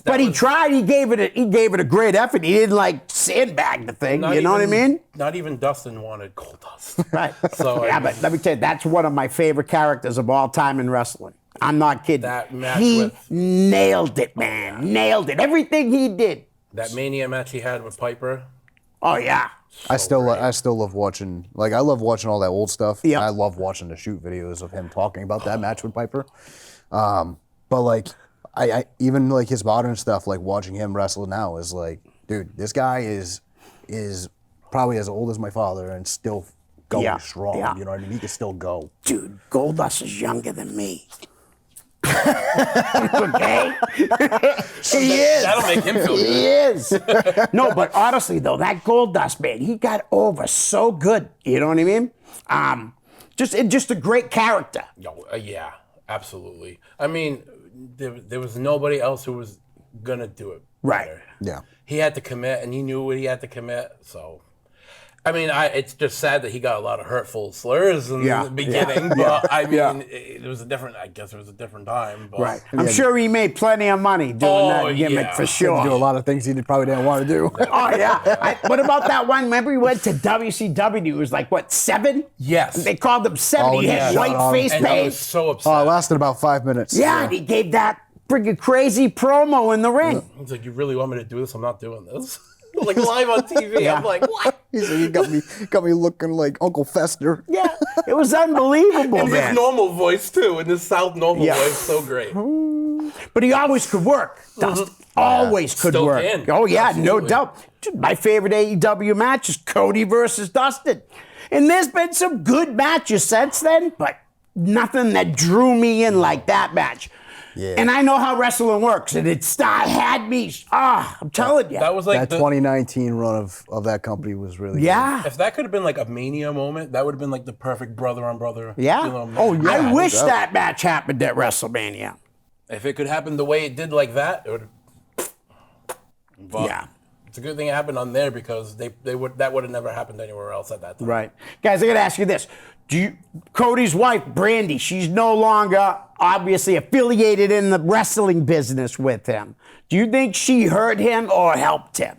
But he tried. He gave it a great effort. He didn't like sandbag the thing. Know what I mean? Not even Dustin wanted Goldust. Right. So but let me tell you, that's one of my favorite characters of all time in wrestling. I'm not kidding. That match he nailed it, man. Nailed it. Everything he did. That Mania match he had with Piper. Oh yeah. I still love watching. Like I love watching all that old stuff. Yep. I love watching the shoot videos of him talking about that match with Piper. But like. I even like his modern stuff, like watching him wrestle now is like, dude, this guy is probably as old as my father and still going strong. Yeah. You know what I mean? He can still go. Dude, Goldust is younger than me. Okay? He is. That'll make him feel good. He is. No, but honestly though, that Goldust, man, he got over so good. You know what I mean? Just a great character. Yeah, absolutely. I mean, there was nobody else who was gonna do it better. Right. Yeah. He had to commit, and he knew what he had to commit. So, I mean, it's just sad that he got a lot of hurtful slurs in the beginning. But I mean, it was a different. I guess it was a different time. But. Right. I'm sure he made plenty of money doing that gimmick for He sure. had to do a lot of things he probably didn't want to do. Oh yeah. What about that one? Remember he went to WCW? It was like what, 7? Yes. They called him 7. Oh, he had yeah. white face And I was paint. so upset. Oh, it lasted about 5 minutes. Yeah, and he gave that freaking crazy promo in the ring. He's like, you really want me to do this? I'm not doing this. Like live on TV. I'm like, what? He's like, you got me looking like Uncle Fester. Yeah, it was unbelievable, And man. his normal voice too, and his South normal voice, so great. But he always could work. Dustin always could Still work. can. Oh yeah, no Absolutely. doubt. Dude, my favorite AEW match is Cody versus Dustin. And there's been some good matches since then, but nothing that drew me in like that match. Yeah. And I know how wrestling works, and it had me. I'm telling you. That was like That 2019 run of that company was really yeah. If that could have been like a Mania moment, that would have been like the perfect brother on brother. Yeah. You know, Oh, yeah. I wish no doubt. that match happened at WrestleMania. If it could happen the way it did like that, it would. But Yeah. it's a good thing it happened on there because that would have never happened anywhere else at that time. Right. Guys, I got to ask you this. Cody's wife, Brandy, she's no longer obviously affiliated in the wrestling business with him. Do you think she hurt him or helped him?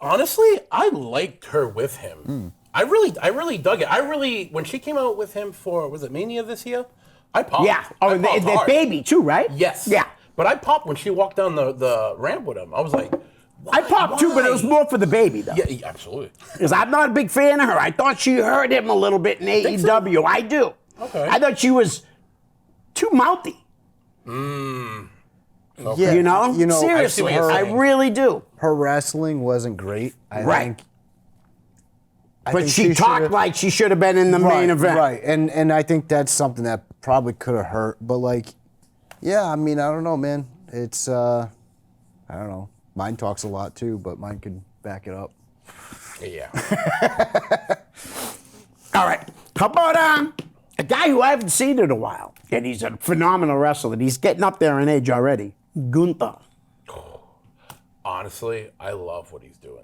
Honestly, I liked her with him. I really dug it. When she came out with him for, was it Mania this year? I popped. Yeah. Oh, I popped the hard. baby too, right? Yes. Yeah. But I popped when she walked down the ramp with him. I was like, I popped too, but it was more for the baby, though. Yeah, absolutely. Because I'm not a big fan of her. I thought she hurt him a little bit in Think so? AEW. I do. Okay. I thought she was too mouthy. Yeah, You know? I see Seriously, what you're I saying. really do. Her wrestling wasn't great. I Right. think. But she talked should've- like she should have been in the main event. Right, and I think that's something that probably could have hurt. But like, yeah, I mean, I don't know, man. It's I don't know. Mine talks a lot too, but mine could back it up. Yeah. All right. How about a guy who I haven't seen in a while, and he's a phenomenal wrestler. He's getting up there in age already. Gunther. Honestly, I love what he's doing.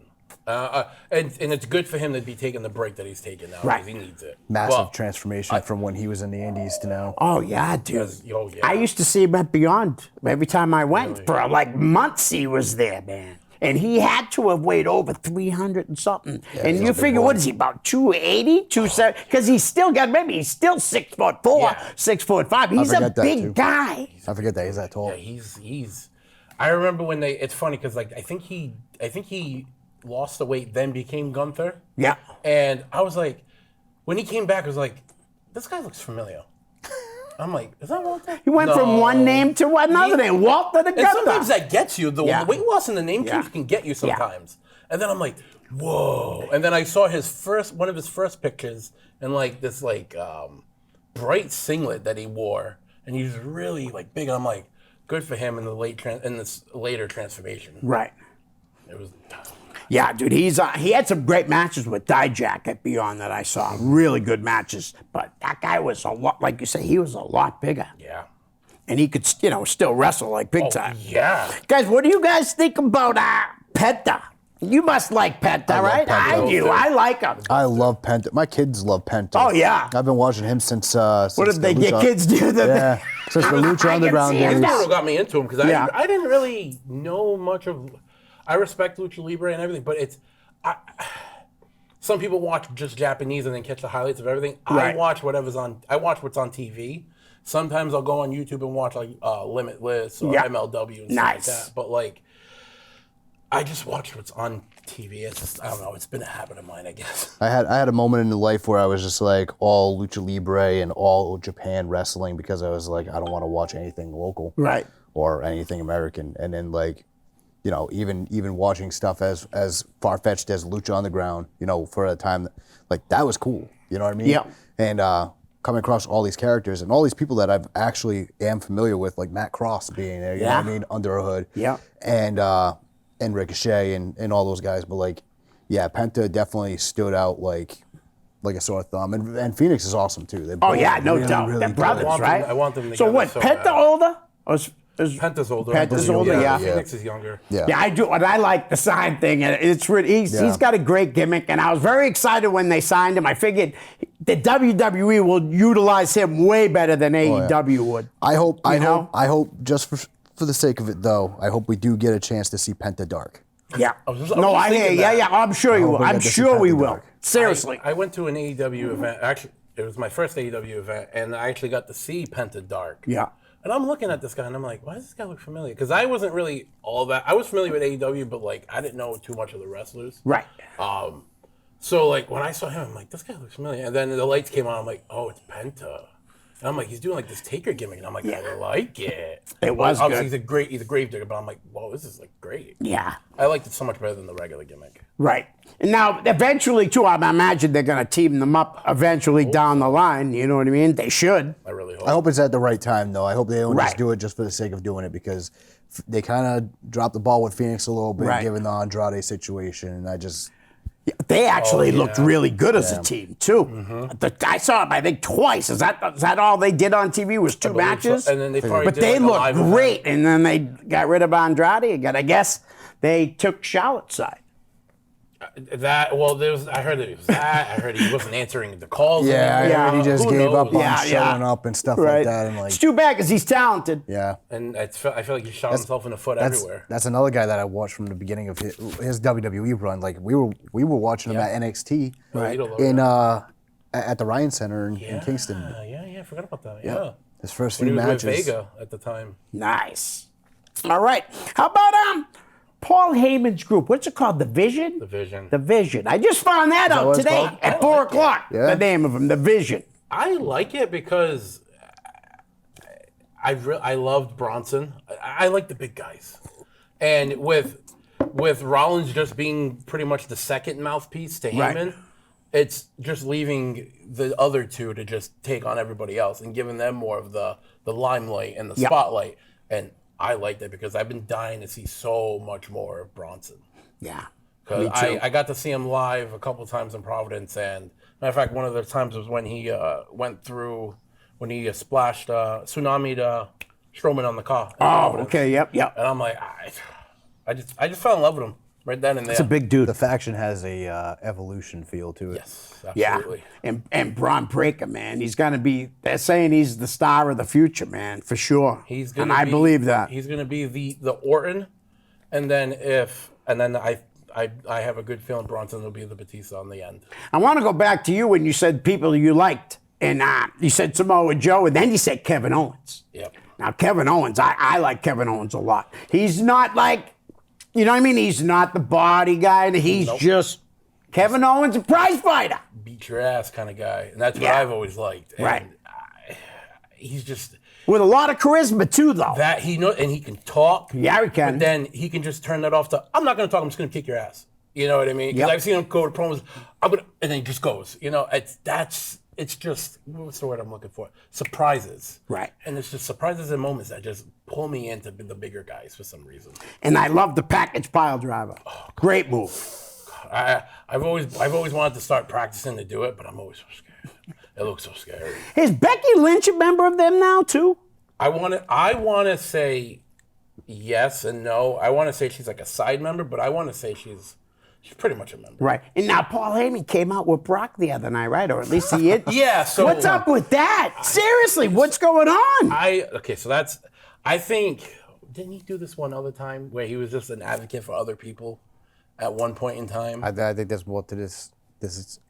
And it's good for him to be taking the break that he's taking now Right. because he needs it. Massive Well, transformation from when he was in the Indies to now. Oh yeah, dude. Yes, oh, yeah. I used to see him at Beyond every time I went. For like months he was there, man. And he had to have weighed over 300 and something. And he's you a big figure, boy. what is he, about 280, 270? Because he's still got, maybe he's still 6'4", Yeah. 6'5". He's a forget that, big too. guy. I forget that he's that tall. Yeah, he's. I remember when it's funny because like I think he lost the weight then became Gunther. Yeah. And I was like, when he came back, I was like, this guy looks familiar. I'm like, is that Walter? He went from one name to another name. Walter to And Gunther. sometimes that gets you. The Yeah. weight loss and the name Yeah. change can get you sometimes. And then I'm like, whoa. And then I saw one of his first pictures in like this like bright singlet that he wore, and he was really like big. And I'm like, good for him in this later transformation. Right. It was. Yeah, dude, he had some great matches with Dijak at Beyond that I saw. Really good matches. But that guy was a lot, like you say, he was a lot bigger. Yeah. And he could, still wrestle like big time. Yeah. Guys, what do you guys think about Penta? You must like Penta, love right? Penta. I do. I like him. I love Penta. My kids love Penta. Oh, yeah. I've been watching him since. What since did they the get Lucha- kids do? Yeah, since the Lucha can Underground see it days. now. That's what got me into him because Yeah. I didn't really know much of. I respect Lucha Libre and everything, but some people watch just Japanese and then catch the highlights of everything. Right. I watch what's on TV. Sometimes I'll go on YouTube and watch like Limitless or Yeah. MLW and Nice. stuff like that. But like, I just watch what's on TV. It's just, I don't know. It's been a habit of mine, I guess. I had a moment in life where I was just like all Lucha Libre and all Japan wrestling because I was like, I don't want to watch anything local. Right. Or anything American. And then like, even watching stuff as far-fetched as Lucha Underground, for a time, like that was cool. You know what I mean? Yeah. And coming across all these characters and all these people that I've actually am familiar with, like Matt Cross being there, you know what I mean? Under a Hood. Yeah. And Ricochet and all those guys. But like, yeah, Penta definitely stood out like a sore thumb. And Phoenix is awesome too. They Oh, both yeah, no really, doubt. really They're good. brothers, right? I want them So together what, so Penta bad. older? Or Penta's older. Penta's older, yeah. Phoenix is younger. Yeah. Yeah, I do. And I like the sign thing. And it's really, he's got a great gimmick. And I was very excited when they signed him. I figured the WWE will utilize him way better than AEW would. I hope just for the sake of it though, I hope we do get a chance to see Penta Dark. Yeah. I was just No, I hear. thinking Yeah, that. yeah. I'm sure you hope will. we I'm get to see sure we Penta will. Dark. Seriously. I went to an AEW event. Actually, it was my first AEW event, and I actually got to see Penta Dark. Yeah. And I'm looking at this guy, and I'm like, why does this guy look familiar? Because I wasn't really all that. I was familiar with AEW, but like I didn't know too much of the wrestlers. Right. So like when I saw him, I'm like, this guy looks familiar. And then the lights came on. I'm like, oh, it's Penta. And I'm like, he's doing like this Taker gimmick, and I'm like, I like it. It was obviously good. he's a grave digger, but I'm like, whoa, this is like great. Yeah. I liked it so much better than the regular gimmick. Right. And now, eventually, too, I imagine they're going to team them up eventually down the line. You know what I mean? They should. I really hope. I hope it's at the right time, though. I hope they don't Right. just do it just for the sake of doing it, because they kind of dropped the ball with Phoenix a little bit, Right. given the Andrade situation, and I just... They actually looked really good as a Yeah. team, too. I saw them, I think, twice. Is that all they did on TV was 2 matches? So. And then they probably But did they like a looked live great, event. and then they got rid of Andrade again. I guess they took Charlotte's side. I heard it was that. I heard he wasn't answering the calls. Yeah, I anymore. heard he just Who gave up knows? on showing up and stuff like that. And It's too bad because he's talented. yeah. And I feel like he shot himself in the foot That's, everywhere. that's another guy that I watched from the beginning of his WWE run. Like we were watching him at NXT at the Ryan Center in Kingston. Yeah, I forgot about that. Yeah. His first When few he was matches. with Vega at the time. Nice. All right. How about Paul Heyman's group? What's it called? The Vision? The Vision. The Vision. I just found that out what it's today called? at I 4 like it. o'clock. Yeah. The name of them, The Vision. I like it because I loved Bronson. I like the big guys, and with Rollins just being pretty much the second mouthpiece to Right. Heyman, it's just leaving the other two to just take on everybody else and giving them more of the limelight and the Yep. spotlight. And I like that because I've been dying to see so much more of Bronson. Yeah. Because Me too. I got to see him live a couple times in Providence, and matter of fact, one of the times was when he when he splashed tsunami'd Strowman on the car. in Oh, Providence. okay. Yep. And I'm like, I just fell in love with him right then and there. It's a big dude. The faction has a evolution feel to it. Yes, Yeah. absolutely. And Braun Breaker, man, he's going to be, they're saying he's the star of the future, man, for sure. He's and gonna I be- believe that. He's gonna be the Orton, and then I have a good feeling Bronson will be the Batista on the end. I want to go back to you when you said people you liked. And you said Samoa Joe, and then you said Kevin Owens. Yep. Now, Kevin Owens, I like Kevin Owens a lot. He's not like, you know what I mean? He's not the body guy. He's just Kevin Owens, a prize fighter. Beat your ass kind of guy, and that's what Yeah. I've always liked. And Right. he's just With a lot of charisma, too, though. that and he can talk. Yeah, he can. But then he can just turn that off to, I'm not going to talk, I'm just going to kick your ass. You know what I mean? Because Yep. I've seen him go to promos, and then he just goes. You know, it's just, what's the word I'm looking for? Surprises. Right. And it's just surprises and moments that just pull me into the bigger guys for some reason. And I love the package pile driver. Great move. I've always wanted to start practicing to do it, but I'm always so scared. It looks so scary. Is Becky Lynch a member of them now, too? I want to say yes and no. I want to say she's like a side member, but I want to say she's pretty much a member. Right. And now Paul Heyman came out with Brock the other night, right? Or at least he is. Yeah, so What's up with that? Seriously, what's going on? I think, didn't he do this one other time where he was just an advocate for other people at one point in time? I think there's more to this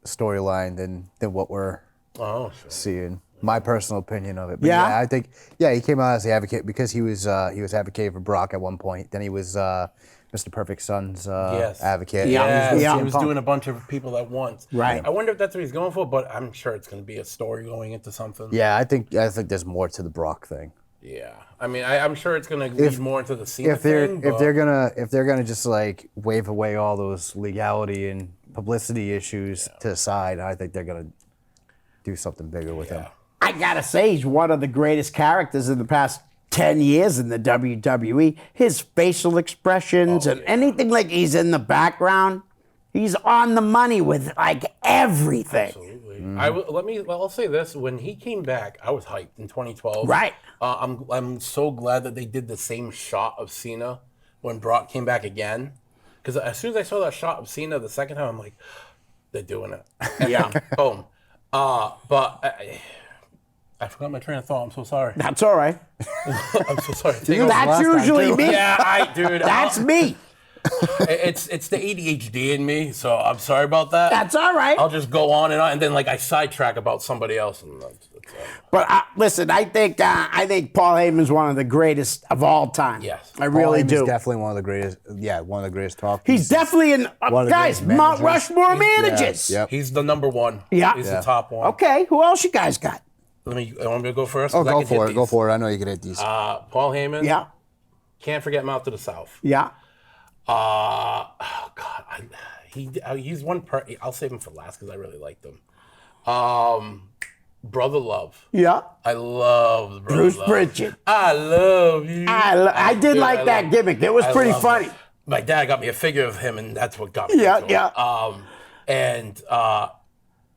storyline than what we're Sure. seeing. My personal opinion of it. But Yeah? I think he came out as the advocate because he was advocating for Brock at one point. Then he was Mr. Perfect Son's advocate. Yeah. He was doing a bunch of people at once. Right. I wonder if that's what he's going for, but I'm sure it's going to be a story going into something. Yeah, I think there's more to the Brock thing. Yeah. I mean, I'm sure it's going to lead more into the Cena If they're thing. if they're gonna just like wave away all those legality and publicity issues to the side, I think they're gonna do something bigger with him. I gotta say, he's one of the greatest characters in the past 10 years in the WWE. His facial expressions and anything like he's in the background, he's on the money with like everything. Absolutely. I'll say this: when he came back, I was hyped in 2012. Right. I'm so glad that they did the same shot of Cena when Brock came back again, because as soon as I saw that shot of Cena the second time, I'm like, they're doing it. And Yeah. then, boom. But I forgot my train of thought. I'm so sorry. That's all right. I'm so sorry. That's usually me. Yeah, dude. That's me. It's the ADHD in me, so I'm sorry about that. That's all right. I'll just go on, and then like I sidetrack about somebody else, and that's But listen, I think Paul Heyman's one of the greatest of all time. Yes. I really Paul Heyman's do. definitely one of the greatest. Yeah, one of the greatest talk. He's pieces. definitely in One of the guys greatest Mount managers. Rushmore managers. Yep. He's the number one. Yeah. He's Yeah. the top one. Okay, who else you guys got? Want me to go first? Oh, 'Cause I go can hit for it. these. Go for it. I know you can hit these. Paul Heyman. Yeah. Can't forget Mouth to the South. Yeah. Oh God, he's one part. I'll save him for last because I really liked him. Brother Love. Yeah. I love Brother Bruce Love. Pritchard. I love you. I did like that gimmick. It was pretty funny. It. My dad got me a figure of him, and that's what got me. Yeah, into yeah. Him. And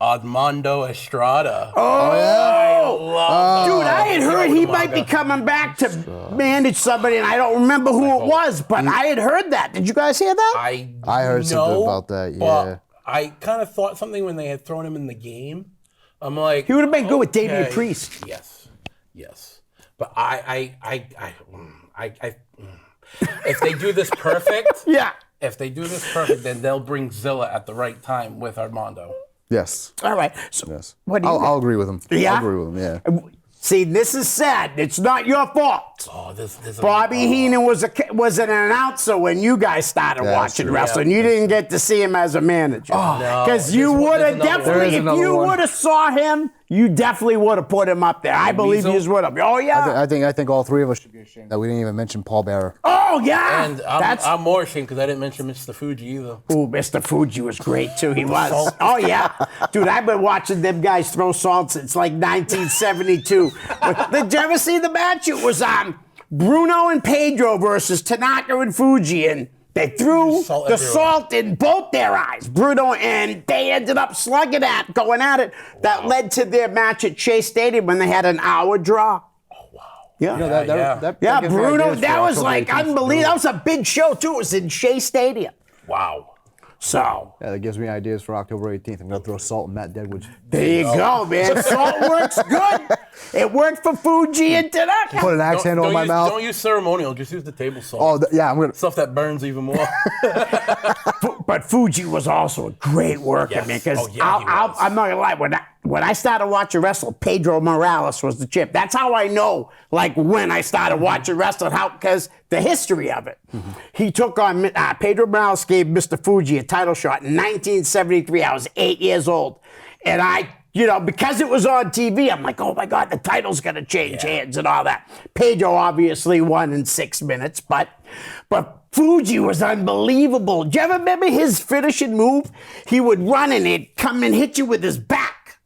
Armando Estrada. Oh, love dude, I had heard he might be coming back to manage somebody, and I don't remember who it was, but I had heard that. Did you guys hear that? I heard something about that, yeah. But I kind of thought something when they had thrown him in the game. I'm like, He would have been good with Damian Priest. Yes. But if they do this perfect, Yeah. if they do this perfect, then they'll bring Zilla at the right time with Armando. Yes. All right. So, Yes. what do you I'll agree with him. Yeah? I'll agree with him, yeah. See, this is sad. It's not your fault. Oh, this Bobby Heenan was an announcer when you guys started That's watching true. wrestling. You didn't get to see him as a manager. Because you would have definitely, if you would have saw him, you definitely would have put him up there. I believe you would have. Oh, yeah. I think all three of us should be ashamed that we didn't even mention Paul Bearer. Oh, yeah. And I'm more ashamed because I didn't mention Mr. Fuji either. Ooh, Mr. Fuji was great, too. He was. Oh, yeah. Dude, I've been watching them guys throw salt since like 1972. Did you ever see the match? It was Bruno and Pedro versus Tanaka and Fuji, and they threw Salt the everywhere. salt in both their eyes. Bruno, and they ended up going at it. That led to their match at Shea Stadium when they had an hour draw. Oh wow. Yeah. You know, that Yeah, gives me Bruno, ideas that for was October like 18th. unbelievable. That was a big show, too. It was in Shea Stadium. Wow. So, Yeah, that gives me ideas for October 18th. I'm going to throw salt in Matt Deadwood's. there you go, man. Salt works good. It worked for Fuji and Tanaka. Put an axe handle in my mouth. Don't use ceremonial. Just use the table salt. Oh, yeah, I'm going to. Stuff that burns even more. But Fuji was also a great worker, Yes. man. Because Oh, yeah, he was. I'm not gonna lie, when I started watching wrestle, Pedro Morales was the champ. That's how I know, like, when I started watching wrestling, because the history of it. He took on Pedro Morales, gave Mr. Fuji a title shot in 1973. I was 8 years old, and because it was on TV, I'm like, oh my God, the title's gonna change hands and all that. Pedro obviously won in 6 minutes, but Fuji was unbelievable. Do you ever remember his finishing move? He would run and he'd come and hit you with his back.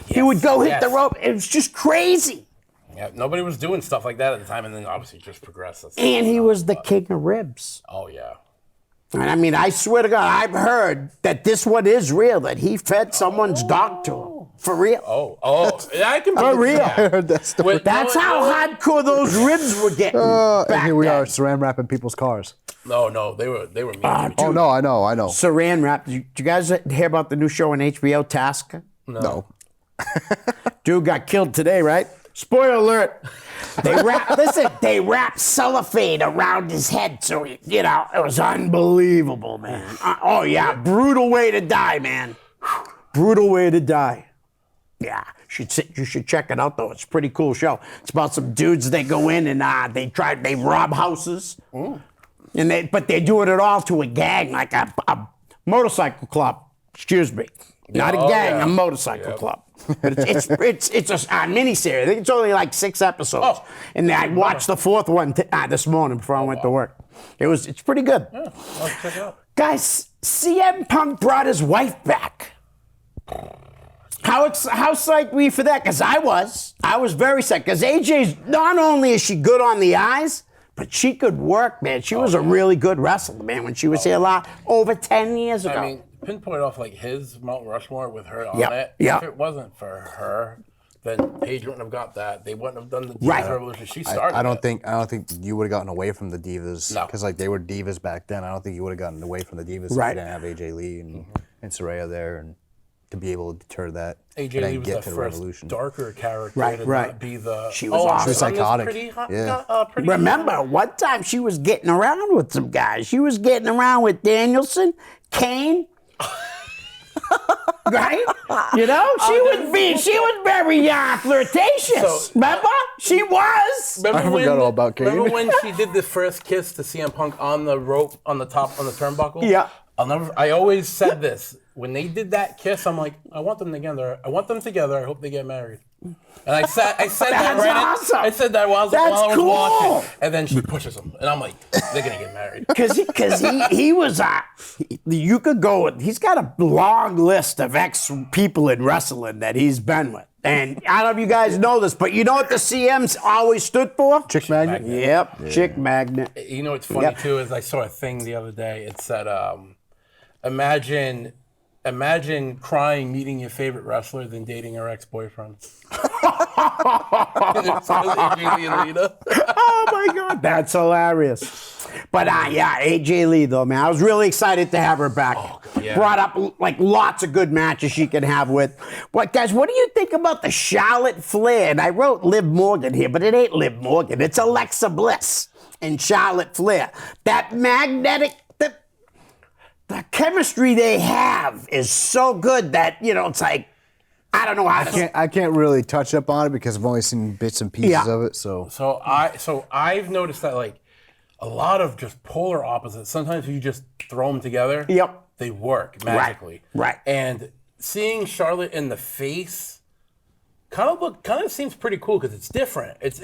He would go hit the rope. It was just crazy. Yeah, nobody was doing stuff like that at the time, and then obviously it just progressed. And he was the king of ribs. Oh yeah. And I mean, I swear to God, I've heard that this one is real, that he fed someone's dog to him. For real. Oh, yeah, I can For real. I heard that story. That's how hardcore those ribs were getting. And back here we then. are, saran wrapping people's cars. No, they were mean. Oh, no, I know. Saran wrap. Did you guys hear about the new show on HBO, Task? No. Dude got killed today, right? Spoiler alert. They wrapped cellophane around his head, so it was unbelievable, man. Oh yeah, brutal way to die, man. Brutal way to die. Yeah, you should check it out though. It's a pretty cool show. It's about some dudes. They go in and they rob houses, but they're doing it all to a gang, like a motorcycle club. Excuse me. Not a gang, a motorcycle club. But it's a miniseries. I think it's only like 6 episodes. And I watched the 4th one this morning before I went to work. It's pretty good. Yeah, I'll check it out. Guys, CM Punk brought his wife back. How psyched were you for that? Because I was very psyched. Because AJ's, not only is she good on the eyes, but she could work, man. She was a really good wrestler, man, when she was here over 10 years ago. I mean, pinpoint off like his Mount Rushmore with her on Yep, it. yep. If it wasn't for her, then Paige wouldn't have got that. They wouldn't have done the Divas Right. Revolution. She started. I don't think you would have gotten away from the Divas. No. Because like they were Divas back then. I don't think you would have gotten away from the Divas Right. if you didn't have AJ Lee and Saraya there and to be able to deter that. AJ and then Lee was get the to the first Revolution. darker character Right, to right. not be the. She was awesome. She was I'm this psychotic. Pretty hot, Yeah. pretty Remember, one time she was getting around with some guys. She was getting around with Danielson, Kane. Right? She was very flirtatious. Remember? She was. I forgot all about Kane. Remember when she did the first kiss to CM Punk on the rope on the top on the turnbuckle? Yeah. I always said this when they did that kiss. I'm like, I want them together. I want them together. I hope they get married. And I said that right. Awesome. I said that while I was cool. watching. And then she pushes him, and I'm like, they're gonna get married. Because he was you could go with. He's got a long list of ex people in wrestling that he's been with. And I don't know if you guys know this, but you know what the CMs always stood for? Chick magnet. Yep, yeah. Chick magnet. You know what's funny too is I saw a thing the other day. It said, imagine crying meeting your favorite wrestler than dating her ex-boyfriend. Oh my God, that's hilarious. But yeah, AJ Lee though, man, I was really excited to have her back. Oh, yeah. Brought up like lots of good matches she can have with. But guys, what do you think about the Charlotte Flair? And I wrote Liv Morgan here, but it ain't Liv Morgan. It's Alexa Bliss and Charlotte Flair. That magnetic. The chemistry they have is so good that, it's like, I don't know how I can't really touch up on it because I've only seen bits and pieces of it. So I've noticed that like a lot of just polar opposites. Sometimes you just throw them together. Yep. They work magically. Right. And seeing Charlotte in the face kind of seems pretty cool because it's different. It's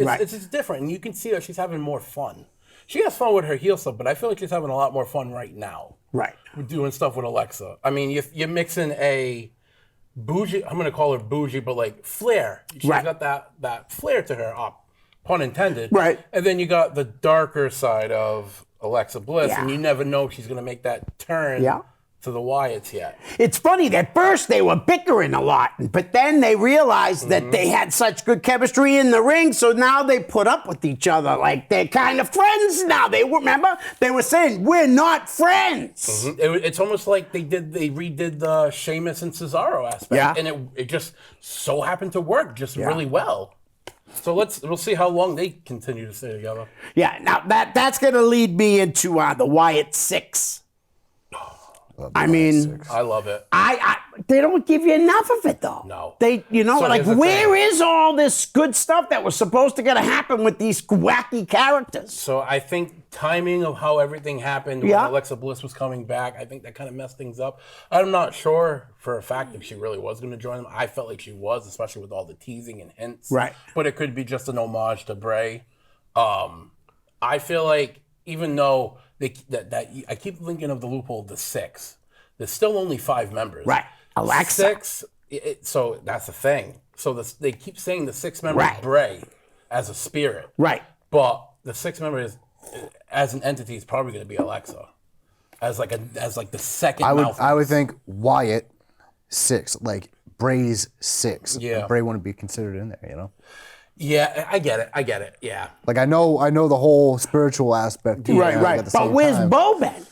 different, and you can see that she's having more fun. She has fun with her heel stuff, but I feel like she's having a lot more fun right now. Right. We're doing stuff with Alexa. I mean, you're mixing a bougie, I'm going to call her bougie, but like flair. She's got that flair to her, pun intended. Right. And then you got the darker side of Alexa Bliss, Yeah. and you never know if she's going to make that turn to the Wyatts yet. It's funny, at first they were bickering a lot, but then they realized that they had such good chemistry in the ring, so now they put up with each other like they're kind of friends now. They were saying, we're not friends. It's almost like they redid the Sheamus and Cesaro aspect, and it just so happened to work really well. So we'll see how long they continue to stay together. Yeah, now that's going to lead me into the Wyatt 6. I mean, I love it. They don't give you enough of it though. No. Where is all this good stuff that was supposed to happen with these wacky characters? So I think timing of how everything happened when Alexa Bliss was coming back, I think that kind of messed things up. I'm not sure for a fact if she really was going to join them. I felt like she was, especially with all the teasing and hints. Right. But it could be just an homage to Bray. I feel like even though I keep thinking of the loophole, the 6. There's still only 5 members. Right. Alexa. 6. So that's the thing. So they keep saying the 6 members Bray as a spirit. Right. But the 6 members as an entity is probably going to be Alexa as the second. I would think Wyatt 6, like Bray's 6. Yeah. Bray wouldn't be considered in there, Yeah, I get it. Yeah. Like I know the whole spiritual aspect. Too, right. But where's Bo Ben?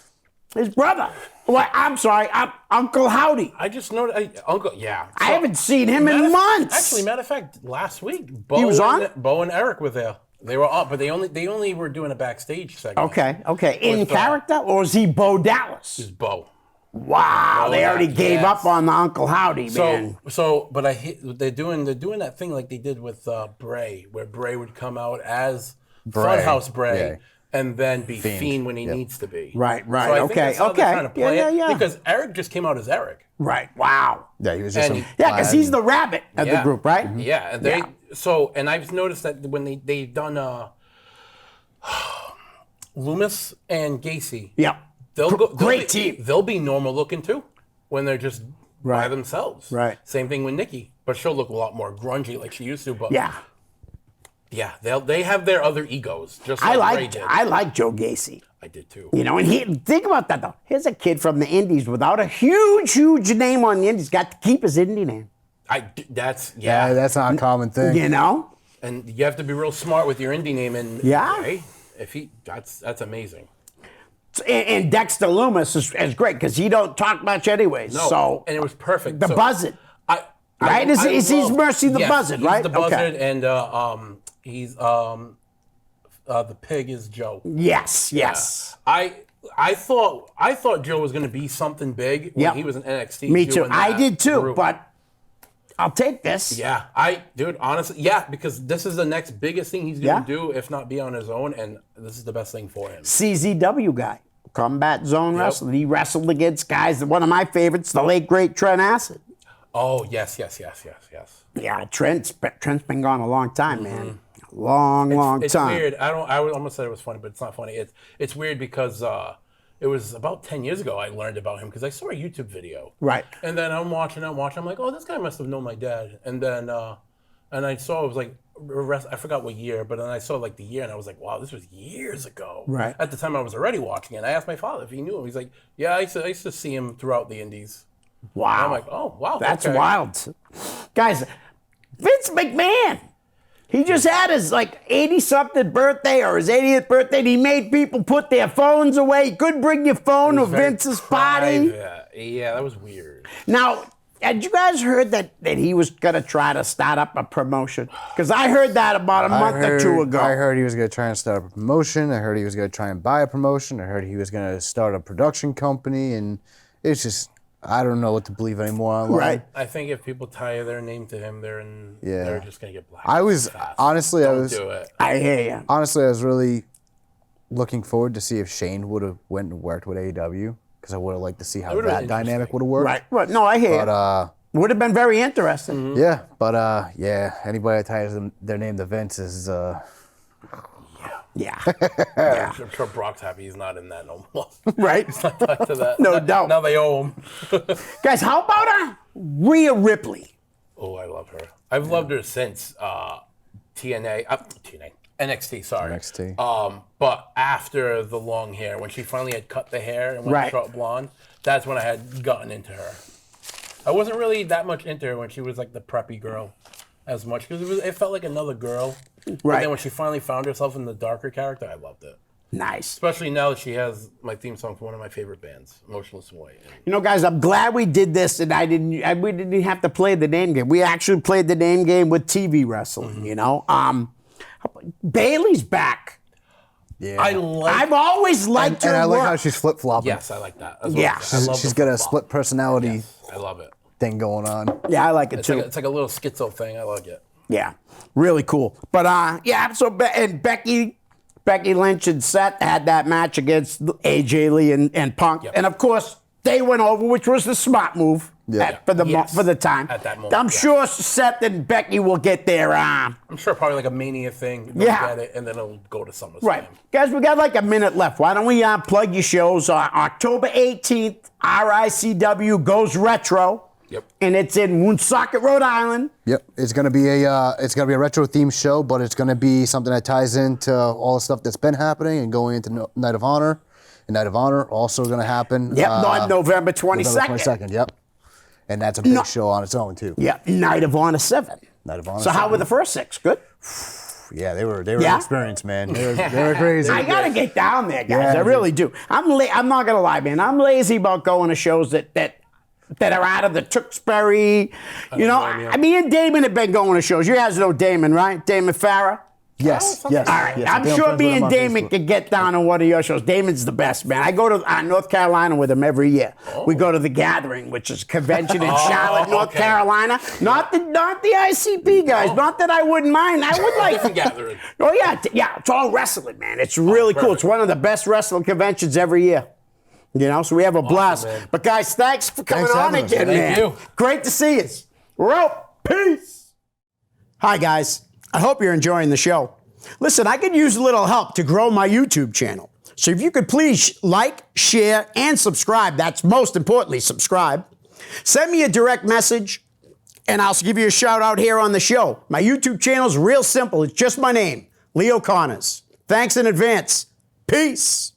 His brother. Well, I'm sorry, Uncle Howdy. I just noticed, Uncle, yeah. So, I haven't seen him in months. Actually, matter of fact, last week, he was on? Bo and Eric were there. They were on, but they only were doing a backstage segment. Okay. In character, or is he Bo Dallas? He's Bo. Wow, they already gave up on the Uncle Howdy, man. But they're doing that thing like they did with Bray, where Bray would come out as Funhouse Bray. And then be Fiend when he needs to be. Right. So I think that's how they're trying to play it. Because Eric just came out as Eric. Right. Wow. Yeah, he was just. Because he's the rabbit of the group, right? Yeah. And I've noticed that when they've done Loomis and Gacy. Yeah. Great team. They'll be normal looking too when they're just by themselves. Right. Same thing with Nikki, but she'll look a lot more grungy like she used to. But yeah, they have their other egos. Just like Ray did. I like Joe Gacy. I did too. And think about that though. Here's a kid from the Indies without a huge name on the Indies. Got to keep his indie name. That's not a common thing. And you have to be real smart with your indie name. And that's amazing. And Dexter Loomis is great because he don't talk much anyways. No, so and it was perfect. The Buzzard. Right? Is he's Mercy the Buzzard, right? He's the Buzzard, and he's the pig is Joe. Yes. Yeah. I thought Joe was going to be something big when he was in NXT. Me too. I did too, group. but I'll take this. Yeah, honestly, because this is the next biggest thing he's going to do, if not be on his own, and this is the best thing for him. CZW guy. Combat Zone Wrestling. He wrestled against guys, one of my favorites, the late, great Trent Acid. Oh, yes. Yeah, Trent's been gone a long time, man. Long time. It's weird. I almost said it was funny, but it's not funny. It's weird because it was about 10 years ago I learned about him because I saw a YouTube video. Right. And then I'm watching. I'm like, oh, this guy must have known my dad. And then and I saw it was like, I forgot what year, but then I saw like the year and I was like, wow, this was years ago. Right. At the time I was already watching it. And I asked my father if he knew him. He's like, yeah, I used to see him throughout the indies. Wow. And I'm like, oh, wow. That's okay. wild. Guys, Vince McMahon, he just had his like 80-something birthday or his 80th birthday, and he made people put their phones away. You couldn't bring your phone to Vince's party. Yeah, that was weird. Now, had you guys heard that he was going to try to start up a promotion? Because I heard that about a month or two ago. I heard he was going to try and start up a promotion. I heard he was going to try and buy a promotion. I heard he was going to start a production company. And it's just, I don't know what to believe anymore online. Right. I think if people tie their name to him, they're just going to get blacked. I was, honestly, Don't do it. I hear you. Honestly, I was really looking forward to see if Shane would have went and worked with AEW. Because I would have liked to see how would've that been dynamic would have worked. Right. Well, no, I hear you. But, would have been very interesting. yeah, but, anybody that ties their name to Vince is, Yeah. I'm sure Brock's happy he's not in that no more. Right. He's not tied to that. No doubt. Now they owe him. Guys, how about Rhea Ripley? Oh, I love her. I've loved her since NXT, sorry. NXT. But after the long hair, when she finally had cut the hair and went short blonde, that's when I had gotten into her. I wasn't really that much into her when she was like the preppy girl as much because it felt like another girl. Right. But then when she finally found herself in the darker character, I loved it. Nice. Especially now that she has my theme song for one of my favorite bands, Motionless in White. You know, guys, I'm glad we did this, and we didn't have to play the name game. We actually played the name game with TV wrestling. You know, Bailey's back. Yeah. I've always liked her. And I like work. how she's flip flopping. Yes, I like that. Yeah. She's got a split personality I love it. thing going on. Yeah, I like it too. It's like a little schizo thing. I like it. Yeah, really cool. But yeah, so and Becky Lynch and Seth had that match against AJ Lee and Punk, and of course they went over, which was the smart move for the time. At that moment, I'm sure Seth and Becky will get their. I'm sure probably like a Mania thing. Get it, and then it'll go to SummerSlam. Right, guys, we got like a minute left. Why don't we plug your shows? October 18th, RICW goes retro. Yep. And it's in Woonsocket, Rhode Island. Yep. It's gonna be a retro themed show, but it's gonna be something that ties into all the stuff that's been happening and going into Night of Honor. And Night of Honor also gonna happen. Yep. On November 22nd. November 22nd. Yep. And that's a big show on its own too. Yeah. Night of Honor 7. Night of Honor. So 7. how were the first 6? Good. Yeah, they were experienced, man. They were crazy. I gotta get down there, guys. I really do. I'm not gonna lie, man. I'm lazy about going to shows that are out of the Tewksbury. You know, me and Damon have been going to shows. You guys know Damon, right? Damon Farah? Yes. All right. Yes, I'm sure me and Damon could get down on one of your shows. Damon's the best, man. I go to North Carolina with him every year. We go to the Gathering, which is a convention in Charlotte, North Carolina. Not the ICP guys. Not that I wouldn't mind. I would like Different Gathering. Oh yeah. It's all wrestling, man. It's really cool. It's one of the best wrestling conventions every year. You know, so we have a blast. Man. But guys, thanks for coming on again, man. Thank you. Great to see you. We're out. Peace. Hi, guys. I hope you're enjoying the show. Listen, I could use a little help to grow my YouTube channel. So if you could please like, share, and subscribe. That's most importantly, subscribe. Send me a direct message, and I'll give you a shout out here on the show. My YouTube channel is real simple. It's just my name, Leo Connors. Thanks in advance. Peace.